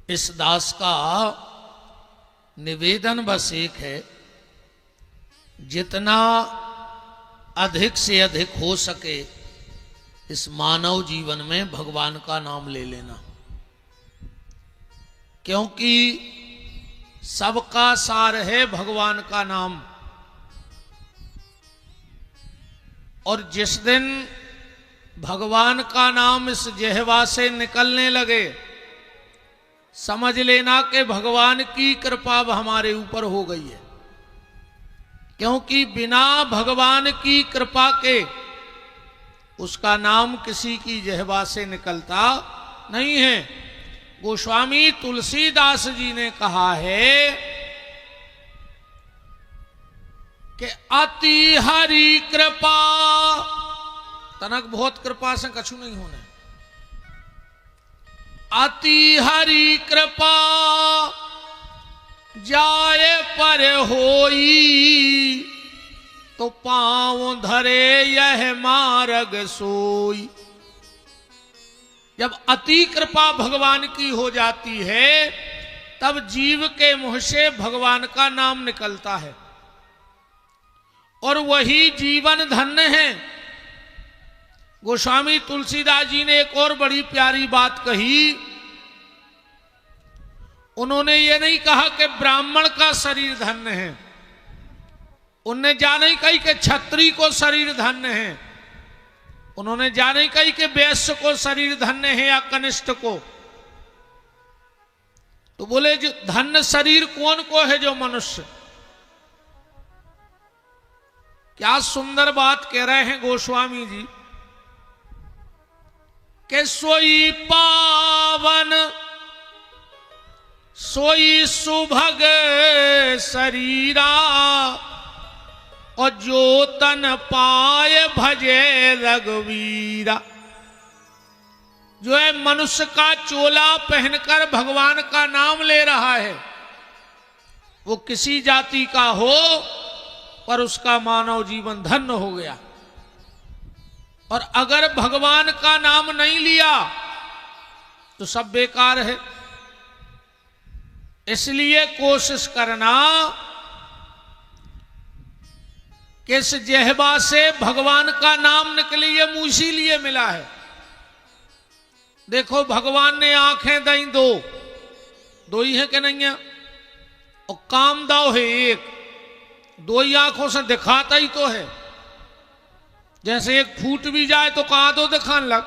इस दास का निवेदन बस एक है, जितना अधिक से अधिक हो सके इस मानव जीवन में भगवान का नाम ले लेना, क्योंकि सबका सार है भगवान का नाम। और जिस दिन भगवान का नाम इस जिह्वा से निकलने लगे, समझ लेना कि भगवान की कृपा अब हमारे ऊपर हो गई है, क्योंकि बिना भगवान की कृपा के उसका नाम किसी की जिह्वा से निकलता नहीं है। गोस्वामी तुलसीदास जी ने कहा है कि अति हरि कृपा, तनक बहुत कृपा से कछु नहीं होने, अति हरि कृपा जाए पर होई, तो पांव धरे यह मार्ग सोई। जब अति कृपा भगवान की हो जाती है, तब जीव के मुंह से भगवान का नाम निकलता है, और वही जीवन धन्य है। गोस्वामी तुलसीदास जी ने एक और बड़ी प्यारी बात कही। उन्होंने ये नहीं कहा कि ब्राह्मण का शरीर धन्य है, उनने जा नहीं कही कि क्षत्रिय को शरीर धन्य है, उन्होंने जा नहीं कही कि वैश्य को शरीर धन्य है या कनिष्ठ को। तो बोले जो धन्य शरीर कौन को है? जो मनुष्य। क्या सुंदर बात कह रहे हैं गोस्वामी जी कि सोई पावन सोई सुभग शरीरा, और जो तन पाए भजे रघुवीरा। जो है मनुष्य का चोला पहनकर भगवान का नाम ले रहा है, वो किसी जाति का हो, पर उसका मानव जीवन धन्य हो गया। और अगर भगवान का नाम नहीं लिया तो सब बेकार है। इसलिए कोशिश करना कि इस जिह्वा से भगवान का नाम निकले। ये मुंह इसीलिए मिला है। देखो भगवान ने आंखें दई दो ही है कि नहीं है, और काम दाव है एक, दो ही आंखों से दिखाता ही तो है। जैसे एक फूट भी जाए तो कहा दो दिखाने लग,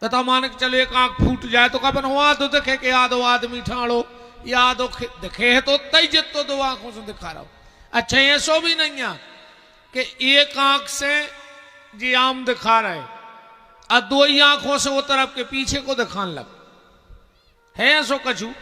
तथा मान के चलो एक आंख फूट जाए तो कबन हुआ दो दिखे कि यादो आदमी ठाणो, यादो दिखे है तो तय जितो दो आंखों से दिखा रहा हो। अच्छा ऐसो भी नहीं है कि एक आंख से जी आम दिखा रहे और दो ही आंखों से वो तरफ के पीछे को दिखाने लग, है ऐसो कछु?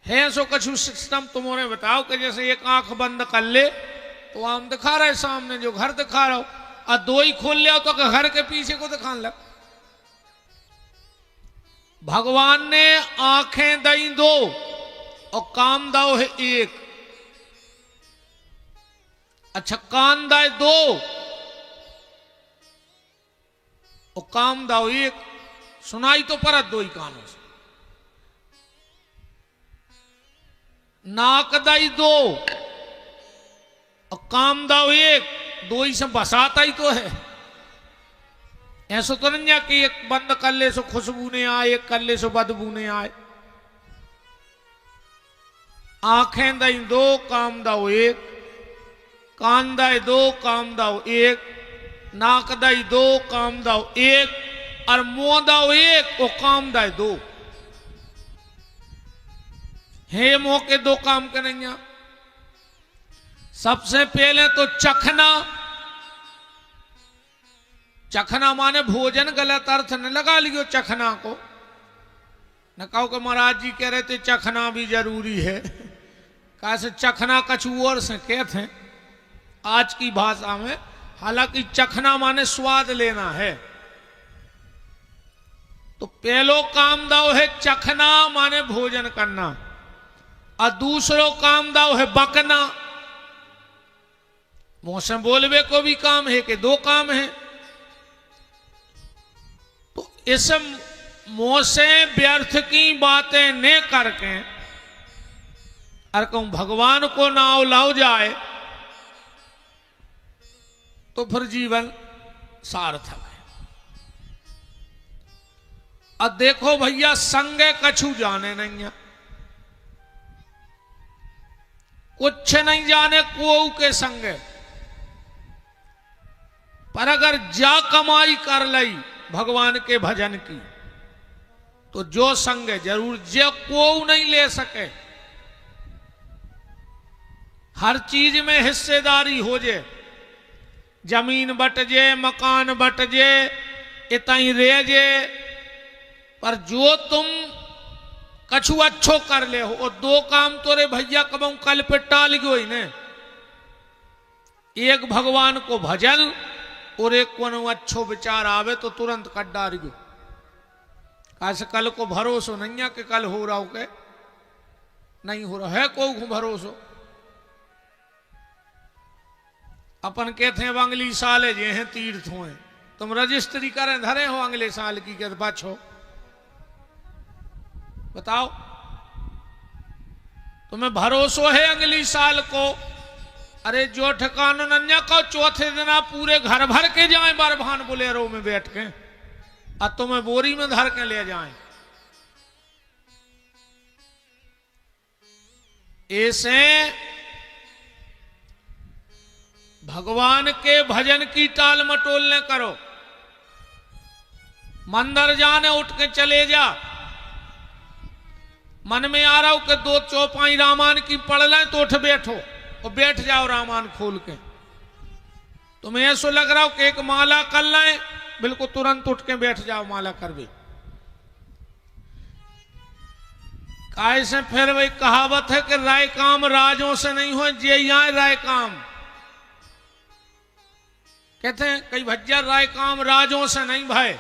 है ऐसो कछु सिस्टम? तुम्हारे बताओ कि जैसे एक आंख बंद कर ले तो आम दिखा रहे सामने, जो घर दिखा रहा हो, और दो ही खोल ले तो घर के पीछे को दिखाने लग। भगवान ने आंखें दई दो और काम दाव है एक। अच्छा कान दाए दो और काम दाव एक, सुनाई तो परत दो ही कानों से। नाक दाई दो और काम दाव एक, दो ही से बसाता ही तो है। ऐसा तो नहीं कि एक बंद कर ले सो खुशबू ने आए, एक कर ले सो बदबू ने आए। आंखें दई दो काम दाव एक, कान दाए दो काम दाव एक, नाक दाई दो काम दाव एक, और मुंह दाव एक और काम दाए दो। हे मुंह के दो काम करेंगे। सबसे पहले तो चखना। चखना माने भोजन, गलत अर्थ न लगा लियो चखना को। न कहो कि महाराज जी कह रहे थे चखना भी जरूरी है। कैसे चखना कछु और से कहते हैं आज की भाषा में, हालांकि चखना माने स्वाद लेना है। तो पहलो काम दाव है चखना माने भोजन करना, और दूसरो काम दाव है बकना। मुंह से बोलवे को भी काम है कि दो काम है। इस मुंह से व्यर्थ की बातें न करके और कहूं भगवान को नाव लाओ जाए तो फिर जीवन सार्थक है। अब देखो भैया, संगे कछु जाने नहीं है, कुछ नहीं जाने को के संगे, पर अगर जा कमाई कर लई भगवान के भजन की तो जो संगे जरूर, जो को नहीं ले सके, हर चीज में हिस्सेदारी हो जे, जमीन बट जे, मकान बट जे, इतना ही रह जे, पर जो तुम कछु अच्छो कर ले हो, और दो काम तो रे भैया कब कल पे टाल गयो ही ने, एक भगवान को भजन और एक को अच्छो विचार आवे तो तुरंत कट डार गयो। कैसे कल को भरोसा नहीं है कि कल हो रहा हो के नहीं हो रहा है, को भरोसा अपन कहते हैं अगली साल है जे हैं तीर्थ हुए, तुम रजिस्ट्री करें धरे हो अगले साल की के बचो, बताओ तुम्हें भरोसा है अगली साल को? अरे जो ठिकाना नन्या को चौथे दिन आप पूरे घर भर के जाएं बरभान बोलेरो में बैठ के, और तुम्हें बोरी में धर के ले जाएं। ऐसे भगवान के भजन की टाल मटोल न करो, मंदिर जाने उठ के चले जा, मन में आ रहा हो कि दो चौपाई रामायण की पढ़ लें तो उठ बैठो और बैठ जाओ रामायण खोल के, तुम्हें ऐसा लग रहा हो कि एक माला कर लें, बिल्कुल तुरंत उठ के बैठ जाओ माला कर भी। कैसे फिर वही कहावत है कि राय काम राजों से नहीं हो, जे यहाँ राय काम, कहते हैं कई भज्जा राय काम राजों से नहीं भाई,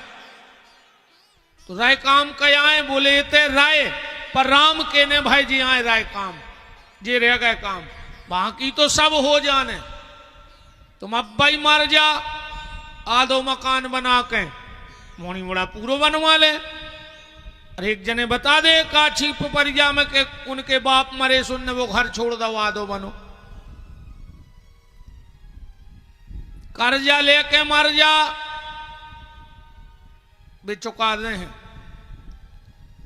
तो राय काम क्या है? बोले ते राय पर राम के ने भाई जी आए राय काम, जे रह गए काम, बाकी तो सब हो जाने। तुम अब भाई मर जा, आधो मकान बना के मोनी मोड़ा पूरा बनवा ले। अरे एक जने बता दे काछी परिया में के उनके बाप मरे सुनने वो घर छोड़ दो आधो बनो, कर्जा लेके मर जा भी चुका दे हैं,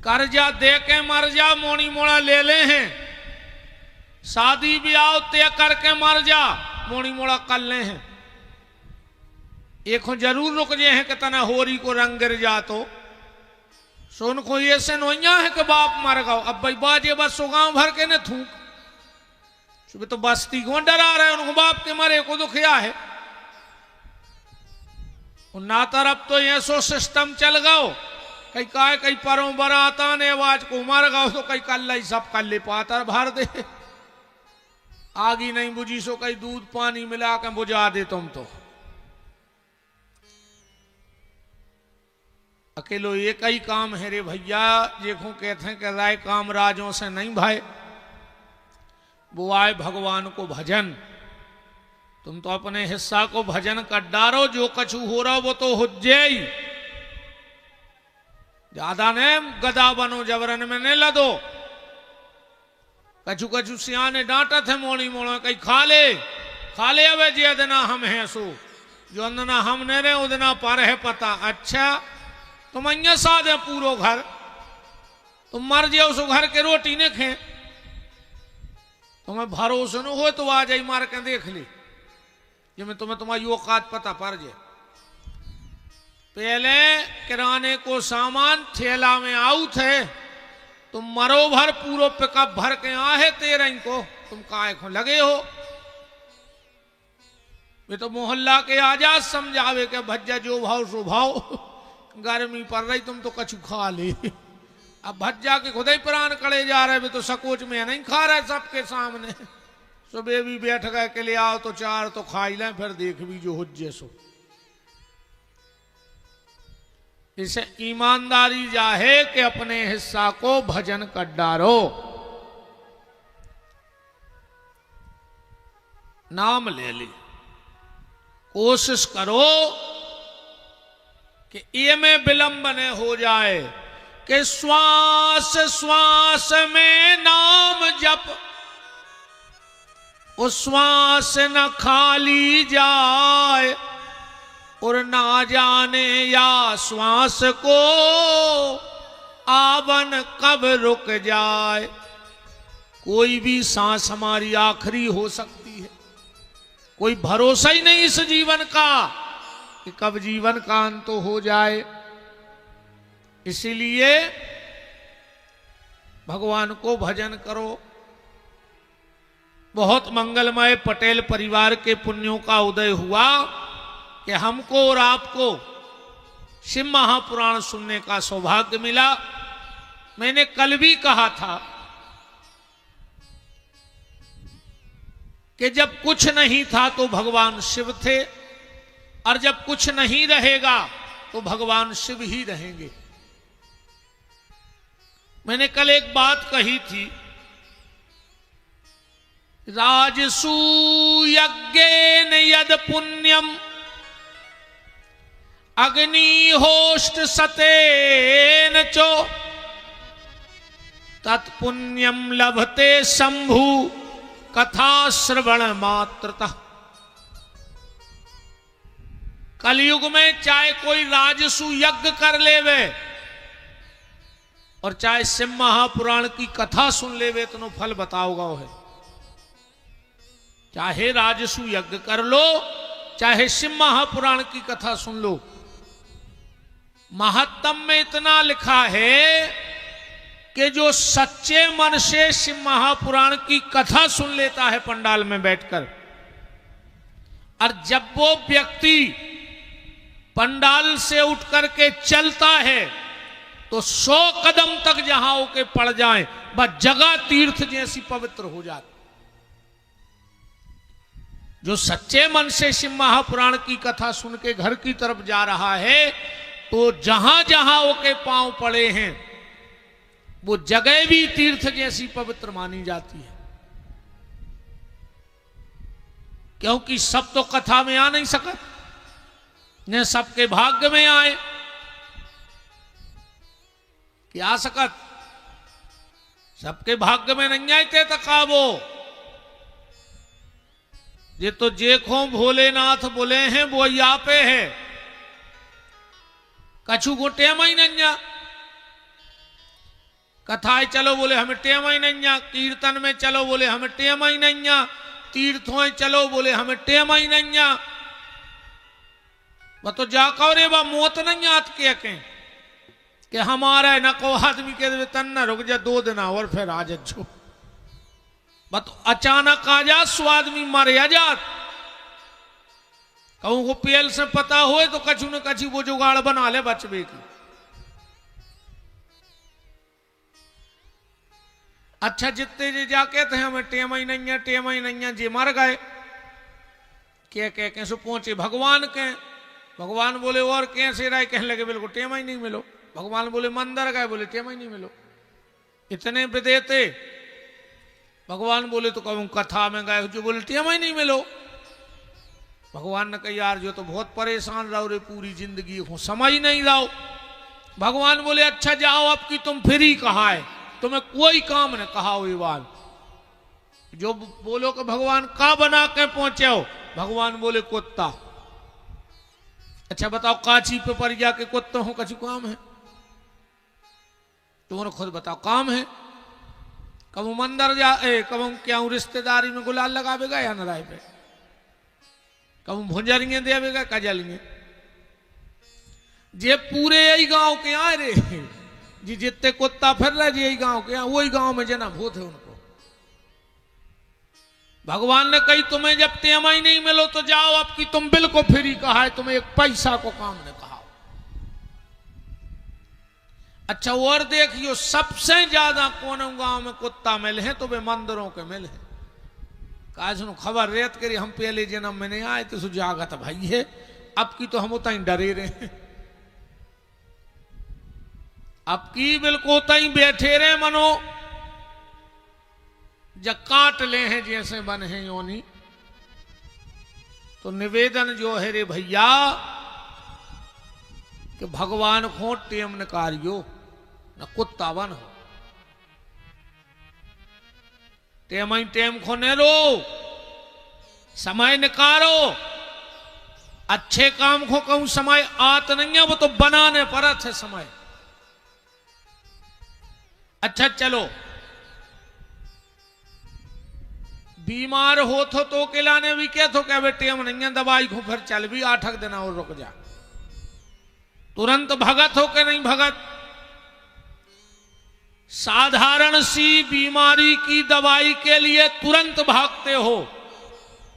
कर्जा दे के मर जा मोनी मोड़ा ले ले हैं, शादी ब्याह तय करके मर जा मोनी मोड़ा कर ले हैं। एक जरूर रुक जे हैं कि तना होरी को रंग गिर जा तो सोन को ये से नोइया है कि बाप मर गओ, अब भाई बाजे बस गांव भर के न थूक, सुबह तो बस्ती को डरा रहे उनको बाप के मरे को दुखिया है। ना तरफ तो ये सो सिस्टम चल गओ, कई काय कई परों बराता ने आवाज को मर गओ तो कई कल ही सब कल ले पातर भर दे, आगी नहीं बुझी सो कई दूध पानी मिला के बुझा दे तुम तो। अकेलो एक ही काम है रे भैया, देखो कहते हैं कि राय काम राजों से नहीं भाई, वो आए भगवान को भजन। तुम तो अपने हिस्सा को भजन कर डारो, जो कछु हो रहा वो तो हो जाए, ज्यादा ने गदा बनो जबरन में नहीं लदो। कछु कछु सियाने डांटा थे मोड़ी मोड़ा कहीं खा ले अबे जी अदना हम हैं सो, जो अंदना हम ने रहे उदना पर है पता। अच्छा तुम अन्य साध है पूरो घर, तुम मर जाओ उस घर के रोटी ने खे, तुम्हें भरोसा न हो तो आ जाई मार के देख ली, जिसमें तुम्हें तुम्हारी औकात पता पड़ जाए। पहले किराने को सामान ठेला में आऊ थे, तुम मरो भर पूरो पिकअप भर के आहे तेरे को, तुम काय को लगे हो? वे तो मोहल्ला के आजाद समझावे के भज्जा जो भाव सो भाव, गर्मी पड़ रही तुम तो कछु खा ले। अब भज्जा के खुद ही प्राण कड़े जा रहे, वे तो सकोच में नहीं खा रहे सबके सामने। सुबह भी बैठ गए के लिए आओ तो चार तो खा ही लें, फिर देख भी जो हुज्जे सो। इसे ईमानदारी जाहे कि अपने हिस्सा को भजन कर डारो, नाम ले ली, कोशिश करो कि ये में विलंब न हो जाए, कि श्वास श्वास में नाम जप, उस श्वास न खाली जाए, और ना जाने या श्वास को आवन कब रुक जाए। कोई भी सांस हमारी आखिरी हो सकती है, कोई भरोसा ही नहीं इस जीवन का कि कब जीवन का अंत तो हो जाए। इसीलिए भगवान को भजन करो। बहुत मंगलमय पटेल परिवार के पुण्यों का उदय हुआ कि हमको और आपको शिव महापुराण सुनने का सौभाग्य मिला। मैंने कल भी कहा था कि जब कुछ नहीं था तो भगवान शिव थे, और जब कुछ नहीं रहेगा तो भगवान शिव ही रहेंगे। मैंने कल एक बात कही थी, राजसूयज्ञेन यद पुण्यम अग्निहोष्ट सतेन चो तत्पुण्यम लभते शंभु कथा श्रवण मात्रतः। कलयुग में चाहे कोई राजसु यज्ञ कर लेवे और चाहे शिव महापुराण की कथा सुन लेवे तो फल बताओगा है। चाहे राजसु यज्ञ कर लो, चाहे शिव महापुराण की कथा सुन लो। महात्म में इतना लिखा है कि जो सच्चे मन से शिव महापुराण की कथा सुन लेता है पंडाल में बैठकर, और जब वो व्यक्ति पंडाल से उठ करके चलता है तो 100 कदम तक जहां होके पड़ जाए वह जगह तीर्थ जैसी पवित्र हो जाती। जो सच्चे मन से शिव महापुराण की कथा सुन के घर की तरफ जा रहा है तो जहां जहां होके पांव पड़े हैं वो जगह भी तीर्थ जैसी पवित्र मानी जाती है। क्योंकि सब तो कथा में आ नहीं सकत, न सबके भाग्य में आए कि आ सकत। सबके भाग्य में नहीं आते तकाबो। ये तो जेखो भोलेनाथ बोले हैं वो यहाँ पे है, कछु को टेम ही नहीं। कथाएं चलो बोले हमें टेम ही नहीं, कीर्तन में चलो बोले हमें टेम ही नहीं, तीर्थों चलो बोले हमें टेम ही नहीं। वह तो जाकर रे वह मौत नहीं आत के कि हमारा न को आदमी के वेतन न रुक जा 2 दिन और फिर आ जो। वह तो अचानक आ जा सो आदमी मर जात। कहूं को पेल से पता हो तो कछु न कछु वो जुगाड़ बना ले बचबे की। अच्छा जितने जे जाके थे हमें टेम ही नहीं है, टेम ही नहीं है, जे मर गए के सो पहुंचे भगवान के। भगवान बोले और कैसे रहे, कहने लगे बिल्कुल टेम ही नहीं मिलो। भगवान बोले मंदिर गए, बोले टेम ही नहीं मिलो। इतने विदेते भगवान बोले तो कहूं कथा में गए, जो बोले टेम ही नहीं मिलो। भगवान ने कहा यार जो तो बहुत परेशान रहो रे पूरी जिंदगी हो, समझ नहीं रहो। भगवान बोले अच्छा जाओ अब की तुम फ्री कहा है, तुम्हें कोई काम न कहा हुई बात। जो बोलो कि भगवान का बना के पहुंचे हो, भगवान बोले कुत्ता। अच्छा बताओ काची पे पर जाके कुत्ता हो कछु काम है? तुमने खुद बताओ काम है? कब मंदिर जा कब क्या रिश्तेदारी में गुलाल लगावेगा या नाराय पे? कब भुंजरिए देवेगा कजलिए? जे पूरे यही गांव के आए रे जी, जितने कुत्ता फिर रहे जी यही गांव के, वही गांव में जना भूत है उनको। भगवान ने कही तुम्हें जब टेम ही नहीं मिलो तो जाओ अब की तुम बिल्कुल फ्री कहा है, तुम्हें एक पैसा को काम ने कहा। अच्छा और देखियो सबसे ज्यादा कौन गांव में कुत्ता मिले हैं तो वे मंदिरों के मिले हैं। कहा सुनो खबर रेत करी हम पहले जन्म में नहीं आए तो सुजागत भाई है, अब की तो हम उतना ही डरे रहे हैं। अब की बिल्कुल उतना ही बैठे रहे मनो जब काट ले हैं जैसे बन है योनी। तो निवेदन जो है रे भैया कि भगवान को टेम नकारियो न कुत्ता बन हो, टेम ही टेम को ने रो, समय निकारो। अच्छे काम को कहूं समय आत नहीं है, वो तो बनाने परत है समय। अच्छा चलो, बीमार हो तो के लाने भी क्या तो क्या बेटे हम नहीं है दवाई को, फिर चल भी 8 दिन और रुक जा, तुरंत भगत हो के नहीं भगत। साधारण सी बीमारी की दवाई के लिए तुरंत भागते हो,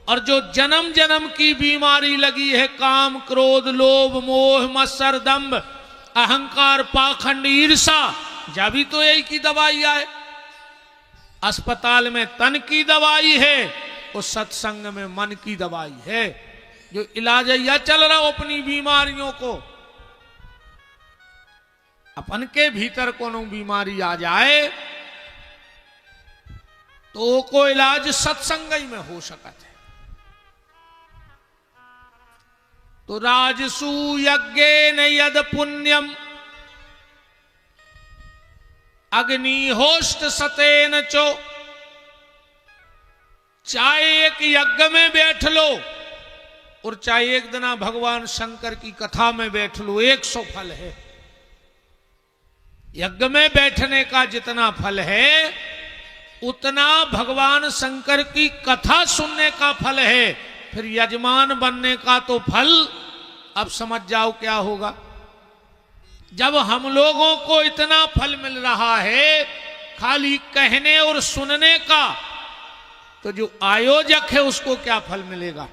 और जो जन्म जन्म की बीमारी लगी है, काम क्रोध लोभ मोह मत्सर दंभ अहंकार पाखंड ईर्षा, जा भी तो यही की दवाई आए। अस्पताल में तन की दवाई है, उस सत्संग में मन की दवाई है। जो इलाज या चल रहा हो अपनी बीमारियों को, अपन के भीतर कोनो बीमारी आ जाए तो को इलाज सत्संग ही में हो सकता है। तो राजसु यज्ञेन यद पुण्यम अग्निहोष्ट सतेन चो, चाहे एक यज्ञ में बैठ लो और चाहे एक दिन भगवान शंकर की कथा में बैठ लो, 100 फल है। यज्ञ में बैठने का जितना फल है, उतना भगवान शंकर की कथा सुनने का फल है। फिर यजमान बनने का तो फल अब समझ जाओ क्या होगा। जब हम लोगों को इतना फल मिल रहा है खाली कहने और सुनने का, तो जो आयोजक है उसको क्या फल मिलेगा।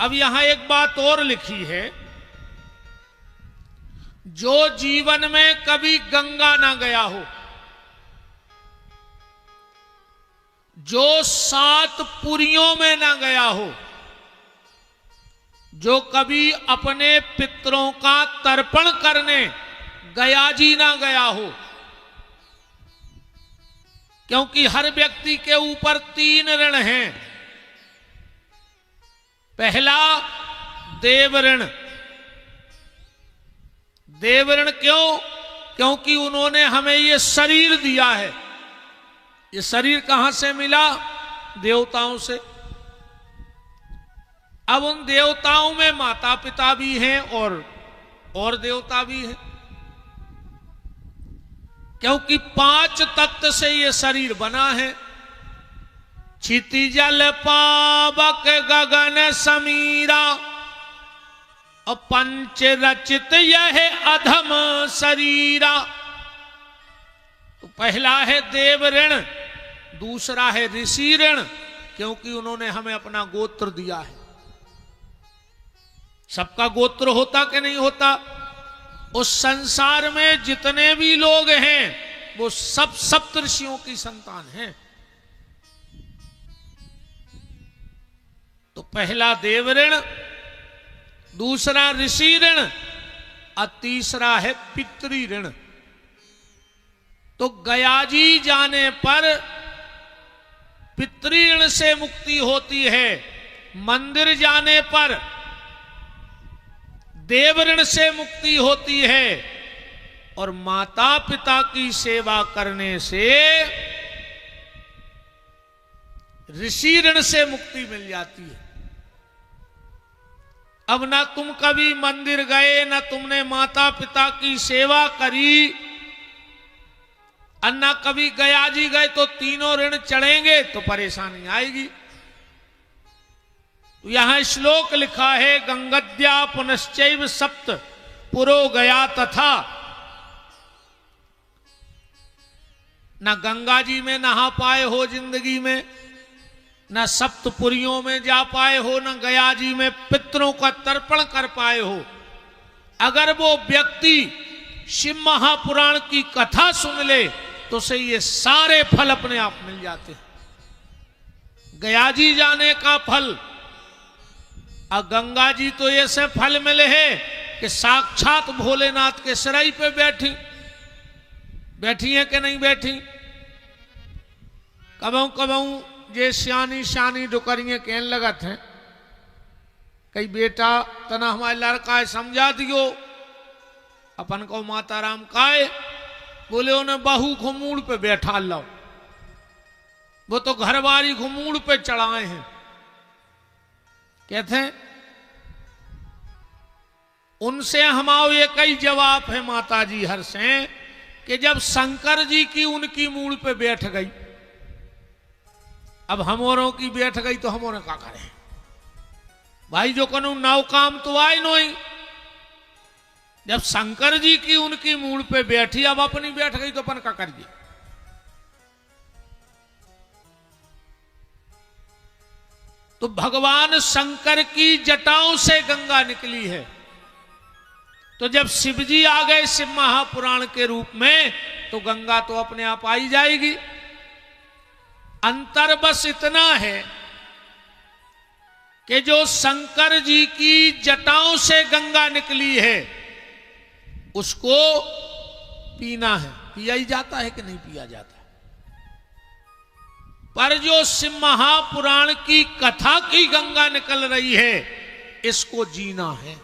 अब यहां एक बात और लिखी है, जो जीवन में कभी गंगा ना गया हो, जो 7 पुरियों में ना गया हो, जो कभी अपने पितरों का तर्पण करने गया जी ना गया हो, क्योंकि हर व्यक्ति के ऊपर 3 ऋण हैं। पहला देव ऋण। देव ऋण क्यों? क्योंकि उन्होंने हमें ये शरीर दिया है। ये शरीर कहां से मिला? देवताओं से। अब उन देवताओं में माता पिता भी हैं और देवता भी हैं, क्योंकि 5 तत्व से ये शरीर बना है। क्षितिजल पावक गगन समीरा, और पंच रचित यह अधम शरीरा। तो पहला है देव ऋण, दूसरा है ऋषि ऋण, क्योंकि उन्होंने हमें अपना गोत्र दिया है। सबका गोत्र होता कि नहीं होता? उस संसार में जितने भी लोग हैं वो सब सप्तऋषियों की संतान हैं। तो पहला देव ऋण, दूसरा ऋषि ऋण, और तीसरा है पितृ ऋण। तो गयाजी जाने पर पितृ ऋण से मुक्ति होती है, मंदिर जाने पर देव ऋण से मुक्ति होती है, और माता पिता की सेवा करने से ऋषि ऋण से मुक्ति मिल जाती है। अब ना तुम कभी मंदिर गए, ना तुमने माता पिता की सेवा करी, और ना कभी गया जी गए, तो तीनों ऋण चढ़ेंगे तो परेशानी आएगी। यहां श्लोक लिखा है, गंगद्या पुनश्चैव सप्त पुरो गया तथा। ना गंगा जी में नहा पाए हो जिंदगी में, न सप्तपुरियों में जा पाए हो, न गया जी में पितरों का तर्पण कर पाए हो। अगर वो व्यक्ति शिव महापुराण की कथा सुन ले तो उसे ये सारे फल अपने आप मिल जाते हैं। गया जी जाने का फल, और गंगा जी तो ऐसे फल मिले हैं कि साक्षात भोलेनाथ के सिराई पे बैठी है कि नहीं बैठी। कबहू कबहू जे श्यानी श्यानी डुकरियां कहने लगत हैं कई बेटा तना हमारे लड़का है समझा दियो, अपन को माता राम काए, बोले उन्हें बहू घुमूड़ पे बैठा लो, वो तो घरवाली घुमूड़ पे चढ़ाए हैं। कहते हैं उनसे हमारा एक ही जवाब है माता जी हर से, कि जब शंकर जी की उनकी मूड़ पे बैठ गई, अब हमोरों की बैठ गई तो हमों ने क्या करें भाई, जो कनु नौ काम तो आए नहीं। जब शंकर जी की उनकी मूड़ पे बैठी, अब अपनी बैठ गई तो अपन क्या करिए। तो भगवान शंकर की जटाओं से गंगा निकली है। तो जब शिवजी आ गए शिव महापुराण के रूप में, तो गंगा तो अपने आप आई जाएगी। अंतर बस इतना है कि जो शंकर जी की जटाओं से गंगा निकली है, उसको पीना है। पिया ही जाता है कि नहीं पिया जाता? पर जो शिव महापुराण की कथा की गंगा निकल रही है, इसको जीना है।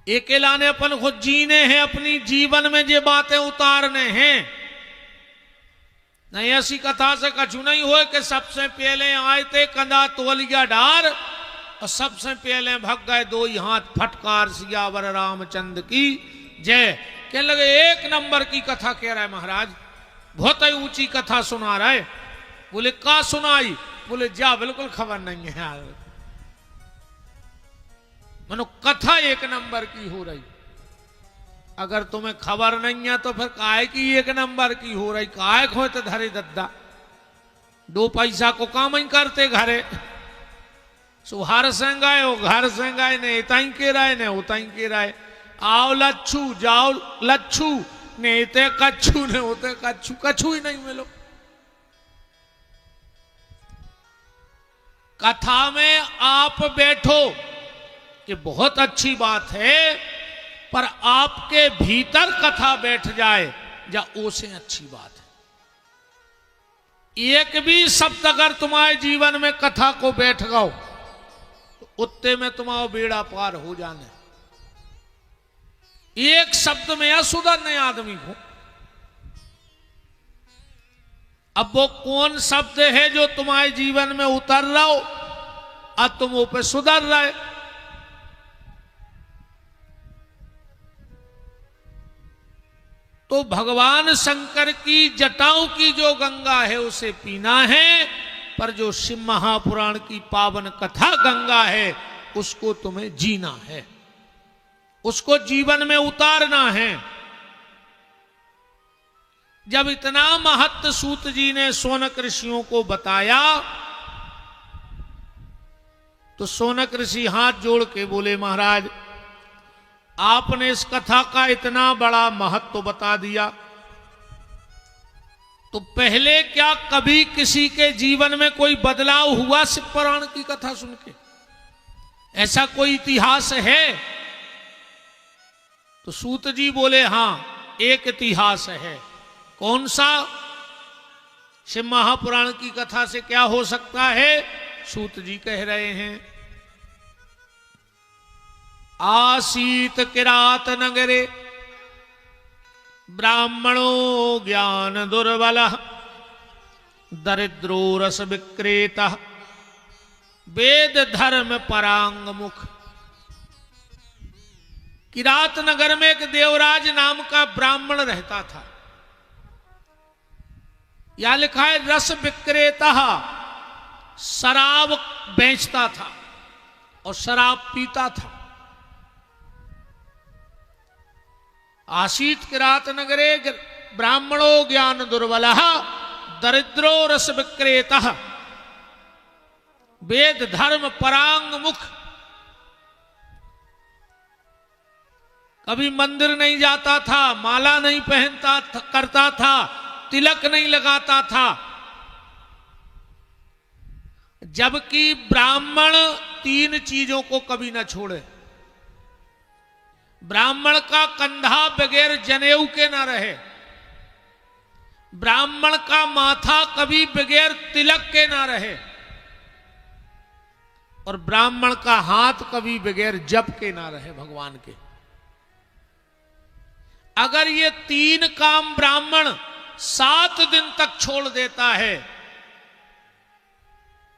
अकेला ने अपन खुद जीने हैं, अपनी जीवन में ये बातें उतारने हैं। नहीं ऐसी कथा से कछु नहीं हो कि सबसे पहले आए थे कंधा तोलिया डार और सबसे पहले भग गए दो ही हाथ फटकार, सियावर रामचंद्र की जय। कहने लगे एक नंबर की कथा कह रहा है महाराज, बहुत ही ऊंची कथा सुना रहा है। बोले का सुनाई? बोले जा बिल्कुल खबर नहीं है यार, मनो कथा एक नंबर की हो रही। अगर तुम्हें खबर नहीं है तो फिर काहे की एक नंबर की हो रही? काहे खोते धरे दद्दा, दो पैसा को काम ही करते घरे। सुहार संगाए हो घर संगाए ने इताई के राय ने उताई के राय। आओ लच्छू जाओ लच्छू ने इते कच्छू ने होते कच्छू, कच्छू ही नहीं मिलो। कथा में आप बैठो कि बहुत अच्छी बात है, पर आपके भीतर कथा बैठ जाए या ओसे अच्छी बात है। एक भी शब्द अगर तुम्हारे जीवन में कथा को बैठ गओ तो उत्ते में तुम्हारा बेड़ा पार हो जाने। एक शब्द में असुधरने आदमी को, अब वो कौन शब्द है जो तुम्हारे जीवन में उतर रहा हो और तुम वो पे सुधर रहे? तो भगवान शंकर की जटाओं की जो गंगा है उसे पीना है, पर जो शिव महापुराण की पावन कथा गंगा है उसको तुम्हें जीना है, उसको जीवन में उतारना है। जब इतना महत्व सूत जी ने सोनक ऋषियों को बताया, तो सोनक ऋषि हाथ जोड़ के बोले महाराज आपने इस कथा का इतना बड़ा महत्व बता दिया, तो पहले क्या कभी किसी के जीवन में कोई बदलाव हुआ शिव पुराण की कथा सुन के? ऐसा कोई इतिहास है? तो सूत जी बोले हां एक इतिहास है। कौन सा? शिव महापुराण की कथा से क्या हो सकता है? सूत जी कह रहे हैं आसीत किरात नगरे ब्राह्मणो ज्ञान दुर्बल दरिद्रो रस विक्रेता वेद धर्म परांग मुख। किरात नगर में एक देवराज नाम का ब्राह्मण रहता था। यहां लिखा है रस विक्रेता, शराब बेचता था और शराब पीता था। आसीत किरात नगरे ब्राह्मणो ज्ञान दुर्बल दरिद्रो रस विक्रेता वेद धर्म परांग मुख। कभी मंदिर नहीं जाता था, माला नहीं पहनता करता था, तिलक नहीं लगाता था। जबकि ब्राह्मण तीन चीजों को कभी न छोड़े। ब्राह्मण का कंधा बगैर जनेऊ के ना रहे, ब्राह्मण का माथा कभी बगैर तिलक के ना रहे, और ब्राह्मण का हाथ कभी बगैर जप के ना रहे भगवान के। अगर ये 3 काम ब्राह्मण 7 दिन तक छोड़ देता है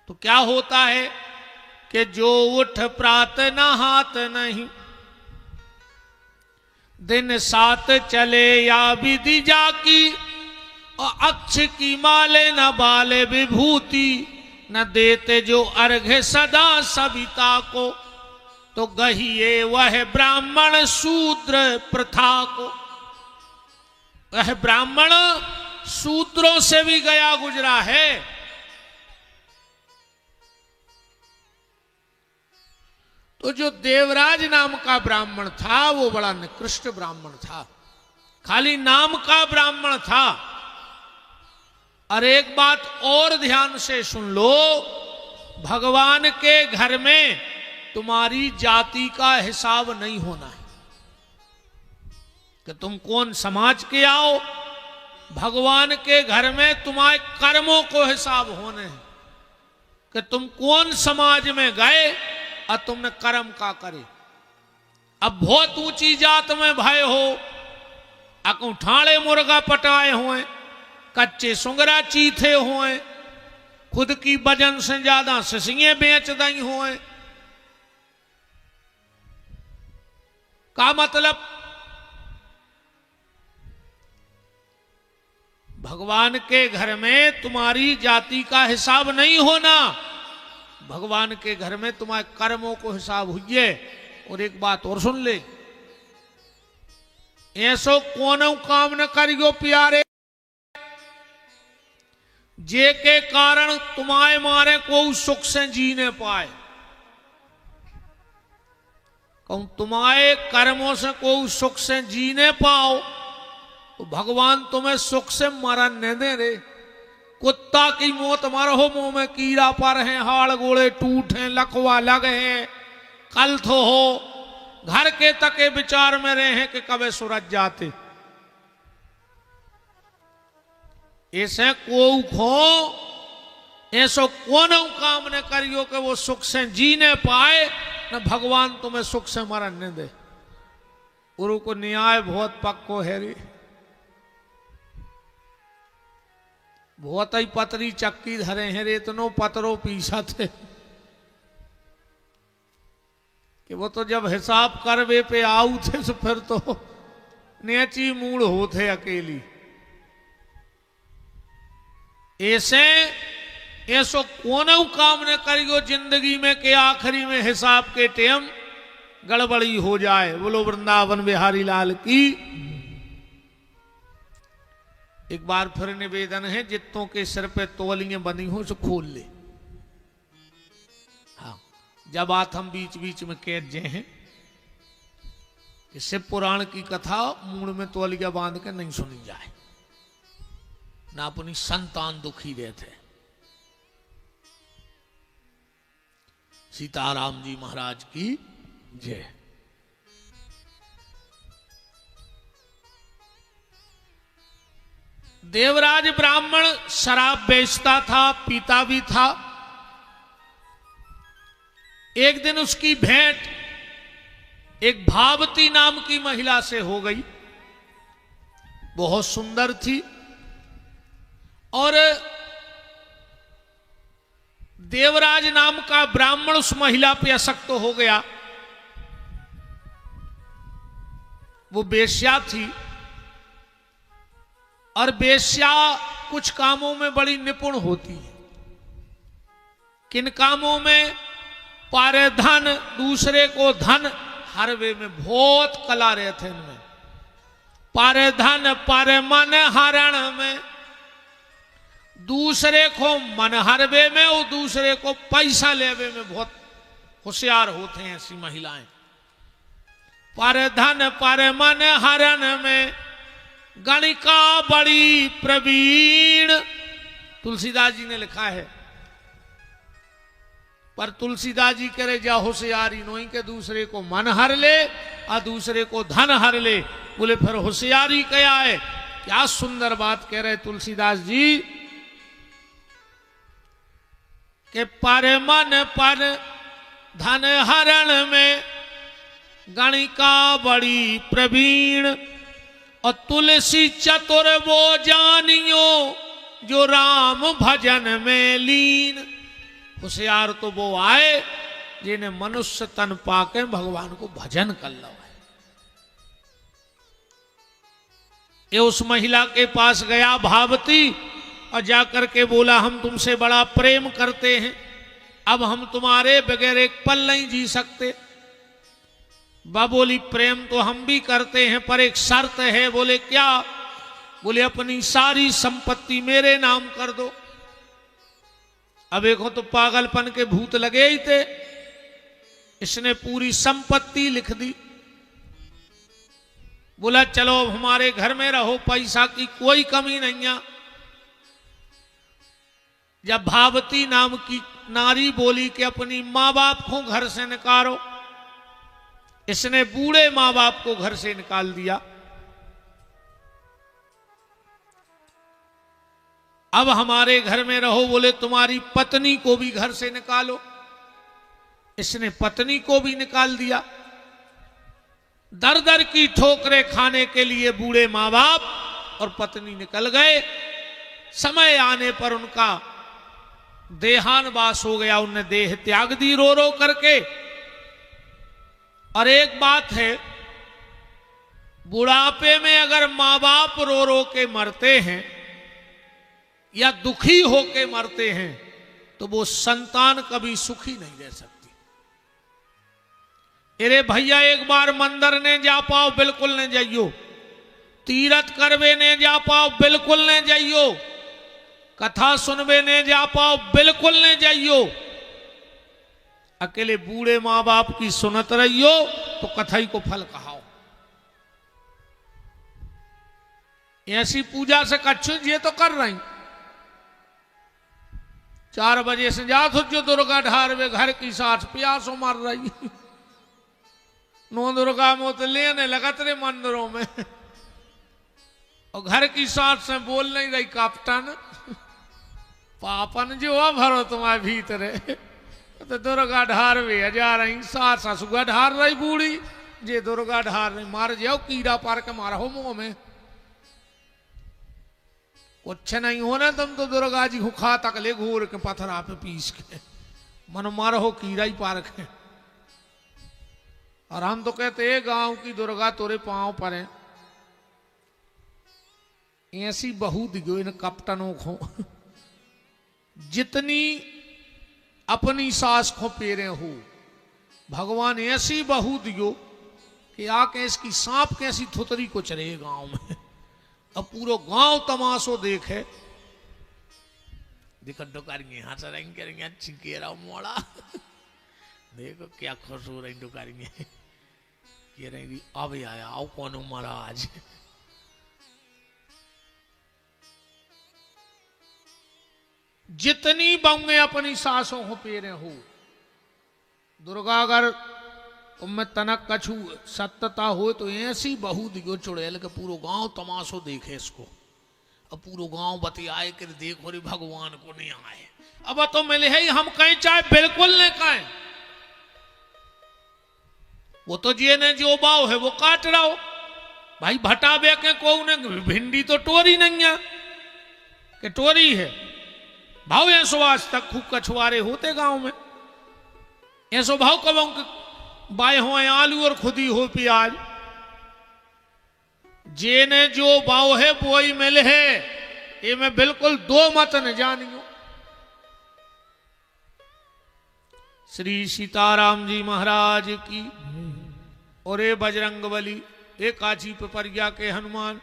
तो क्या होता है कि जो उठ प्रात नहात नहीं, दिन 7 चले या विधि जाकी, और अक्ष की माले न बाले विभूति, न देते जो अर्घ्य सदा सविता को, तो गहिए वह ब्राह्मण शूद्र प्रथा को। वह ब्राह्मण शूद्रों से भी गया गुजरा है। तो जो देवराज नाम का ब्राह्मण था वो बड़ा निकृष्ट ब्राह्मण था, खाली नाम का ब्राह्मण था। और एक बात और ध्यान से सुन लो, भगवान के घर में तुम्हारी जाति का हिसाब नहीं होना है कि तुम कौन समाज के आओ। भगवान के घर में तुम्हारे कर्मों को हिसाब होने हैं कि तुम कौन समाज में गए और तुमने कर्म का करे। अब बहुत ऊंची जात में भय हो, अकुठाड़े मुर्गा पटाए हुए, कच्चे सुंगरा चीथे हुए, खुद की वजन से ज्यादा सिसियां बेच दी हुए, का मतलब भगवान के घर में तुम्हारी जाति का हिसाब नहीं होना। भगवान के घर में तुम्हारे कर्मों को हिसाब हुई। और एक बात और सुन ले, ऐसो कौन काम न करियो प्यारे, जे के कारण तुम्हारे मारे को सुख से जीने पाए। कहूं तुम्हारे कर्मों से को सुख से जीने पाओ तो भगवान तुम्हें सुख से मरण न दे रे। कुत्ता की मौत मरो, मुंह में कीड़ा पर है, हाड़ गोड़े टूटे, लकवा लगे हैं, कल्थ हो, घर के तके विचार में रहे हैं कि कबे सूरज जाते। ऐसे को खो, ऐसो कौन काम न करियो कि वो सुख से जीने पाए, न भगवान तुम्हें सुख से मरण न दे। गुरु को न्याय बहुत पक्को है रे, बहुत ही पतरी चक्की धरे हैं रे, इतनो पतरो पीसा थे कि वो तो जब हिसाब करवे पे आऊ थे तो फिर तो नेची मूड होते अकेली। ऐसो कोनो काम न करियो जिंदगी में के आखिरी में हिसाब के टेम गड़बड़ी हो जाए। बोलो वृंदावन बिहारी लाल की। एक बार फिर निवेदन है, जितों के सिर पे तौलियां बनी हो सो खोल ले। हाँ, जब बात हम बीच बीच में कह जे हैं कि शिव पुराण की कथा मूड में तौलिया बांध के नहीं सुनी जाए, ना अपनी संतान दुखी रहते। सीताराम जी महाराज की जय। देवराज ब्राह्मण शराब बेचता था, पीता भी था। एक दिन उसकी भेंट एक भावती नाम की महिला से हो गई, बहुत सुंदर थी। और देवराज नाम का ब्राह्मण उस महिला पे आसक्त हो गया। वो वेश्या थी और वेश्या कुछ कामों में बड़ी निपुण होती है। किन कामों में? पारे धन, दूसरे को धन हरवे में बहुत कला रहते इनमें। पारे धन पारे मन हरण में, दूसरे को मन हरवे में और दूसरे को पैसा लेवे में बहुत होशियार होते हैं ऐसी महिलाएं। पारे धन पारे मन हरण में गणिका बड़ी प्रवीण, तुलसीदास जी ने लिखा है। पर तुलसीदास जी करे जा होशियारी नोई के दूसरे को मन हर ले और दूसरे को धन हर ले। बोले फिर होशियारी क्या है? क्या सुंदर बात कह रहे तुलसीदास जी के पर मन पर धन हरण में गणिका बड़ी प्रवीण, और तुलसी चतुर वो जानियो जो राम भजन में लीन। होशियार तो वो आए जिन्हें मनुष्य तन पाके भगवान को भजन कर लो है। ये उस महिला के पास गया भावती और जाकर के बोला हम तुमसे बड़ा प्रेम करते हैं, अब हम तुम्हारे बगैर एक पल नहीं जी सकते। बा बोली प्रेम तो हम भी करते हैं पर एक शर्त है। बोले क्या? बोले अपनी सारी संपत्ति मेरे नाम कर दो। अब एक तो पागलपन के भूत लगे ही थे, इसने पूरी संपत्ति लिख दी। बोला चलो हमारे घर में रहो, पैसा की कोई कमी नहीं है। जब भावती नाम की नारी बोली कि अपनी माँ बाप को घर से निकालो, इसने बूढ़े माँ बाप को घर से निकाल दिया। अब हमारे घर में रहो। बोले तुम्हारी पत्नी को भी घर से निकालो, इसने पत्नी को भी निकाल दिया। दर दर की ठोकरें खाने के लिए बूढ़े माँ बाप और पत्नी निकल गए। समय आने पर उनका देहानवास हो गया, उनने देह त्याग दी रो रो करके। और एक बात है, बुढ़ापे में अगर माँ बाप रो रो के मरते हैं या दुखी होके मरते हैं तो वो संतान कभी सुखी नहीं रह सकती। अरे भैया एक बार मंदिर ने जा पाओ बिल्कुल नहीं जाइयो, तीरथ करवे ने जा पाओ बिल्कुल नहीं जाइयो, कथा सुनवे ने जा पाओ बिल्कुल नहीं जाइयो। अकेले बूढ़े माँ बाप की सुनत रहियो तो कथाई को फल कहाओ। ऐसी पूजा से कच्छू ये तो कर रही। 4 बजे से जा जो दुर्गा ढारवे घर की साथ प्यासों मार रही। नो दुर्गा मोत लेने लगत रे मंदिरों में, और घर की साथ से बोल नहीं रही काप्टन पापन जो भरो तुम्हारे भीतरे। तो दुर्गा ढारवे जा रही, सास ससुआ ढार रही बूढ़ी, जे दुर्गा ढार रही। मार जाओ कीड़ा पार के मारो मुंह में, कुछ नहीं होना। तुम तो दुर्गा जी हुखा तक ले घूर के पथरा पे पीस के मन मारो कीड़ा ही पार के। और हम तो कहते हैं गांव की दुर्गा तोरे पांव पर है। ऐसी बहू दिखो इन कप्टनों को, जितनी अपनी सास को पेरे हो, भगवान ऐसी बहू दियो कि आके इसकी सांप कैसी थुतरी को चले गांव में। अब पूरा गांव तमाशो देखे। देखो डोकारियां यहाँ से रंग करेंगे अच्छी कह रहा मोड़ा। देखो क्या खुश हो रही डोकारियां, कह रही अब आया आओ कौन महाराज। जितनी बंगे अपनी सासों को पेरे हो, दुर्गा अगर तुम तनक कछु सत्यता हो तो ऐसी बहू दिगो चुड़ैल के पूरा गांव तमाशो देखे इसको। अब पूरा गांव बतियाए कि देखो रे भगवान को नहीं आए। अब तो मिले है हम कहीं चाहे बिल्कुल नहीं कहें, वो तो जे ने जो बाव है वो काट रहा हो। भाई भटा बे के को भिंडी तो टोरी नहीं है कि टोरी है। भाव ऐसो आज तक खूब कछुआरे होते गांव में, ऐसो भाव कब बाय हो आलू और खुदी हो प्याज। जे ने जो भाव है वो ही मिल है, ये मैं बिल्कुल दो मत न जानियो। श्री सीताराम जी महाराज की। और ए बजरंगबली, ए काची पिपरिया के हनुमान,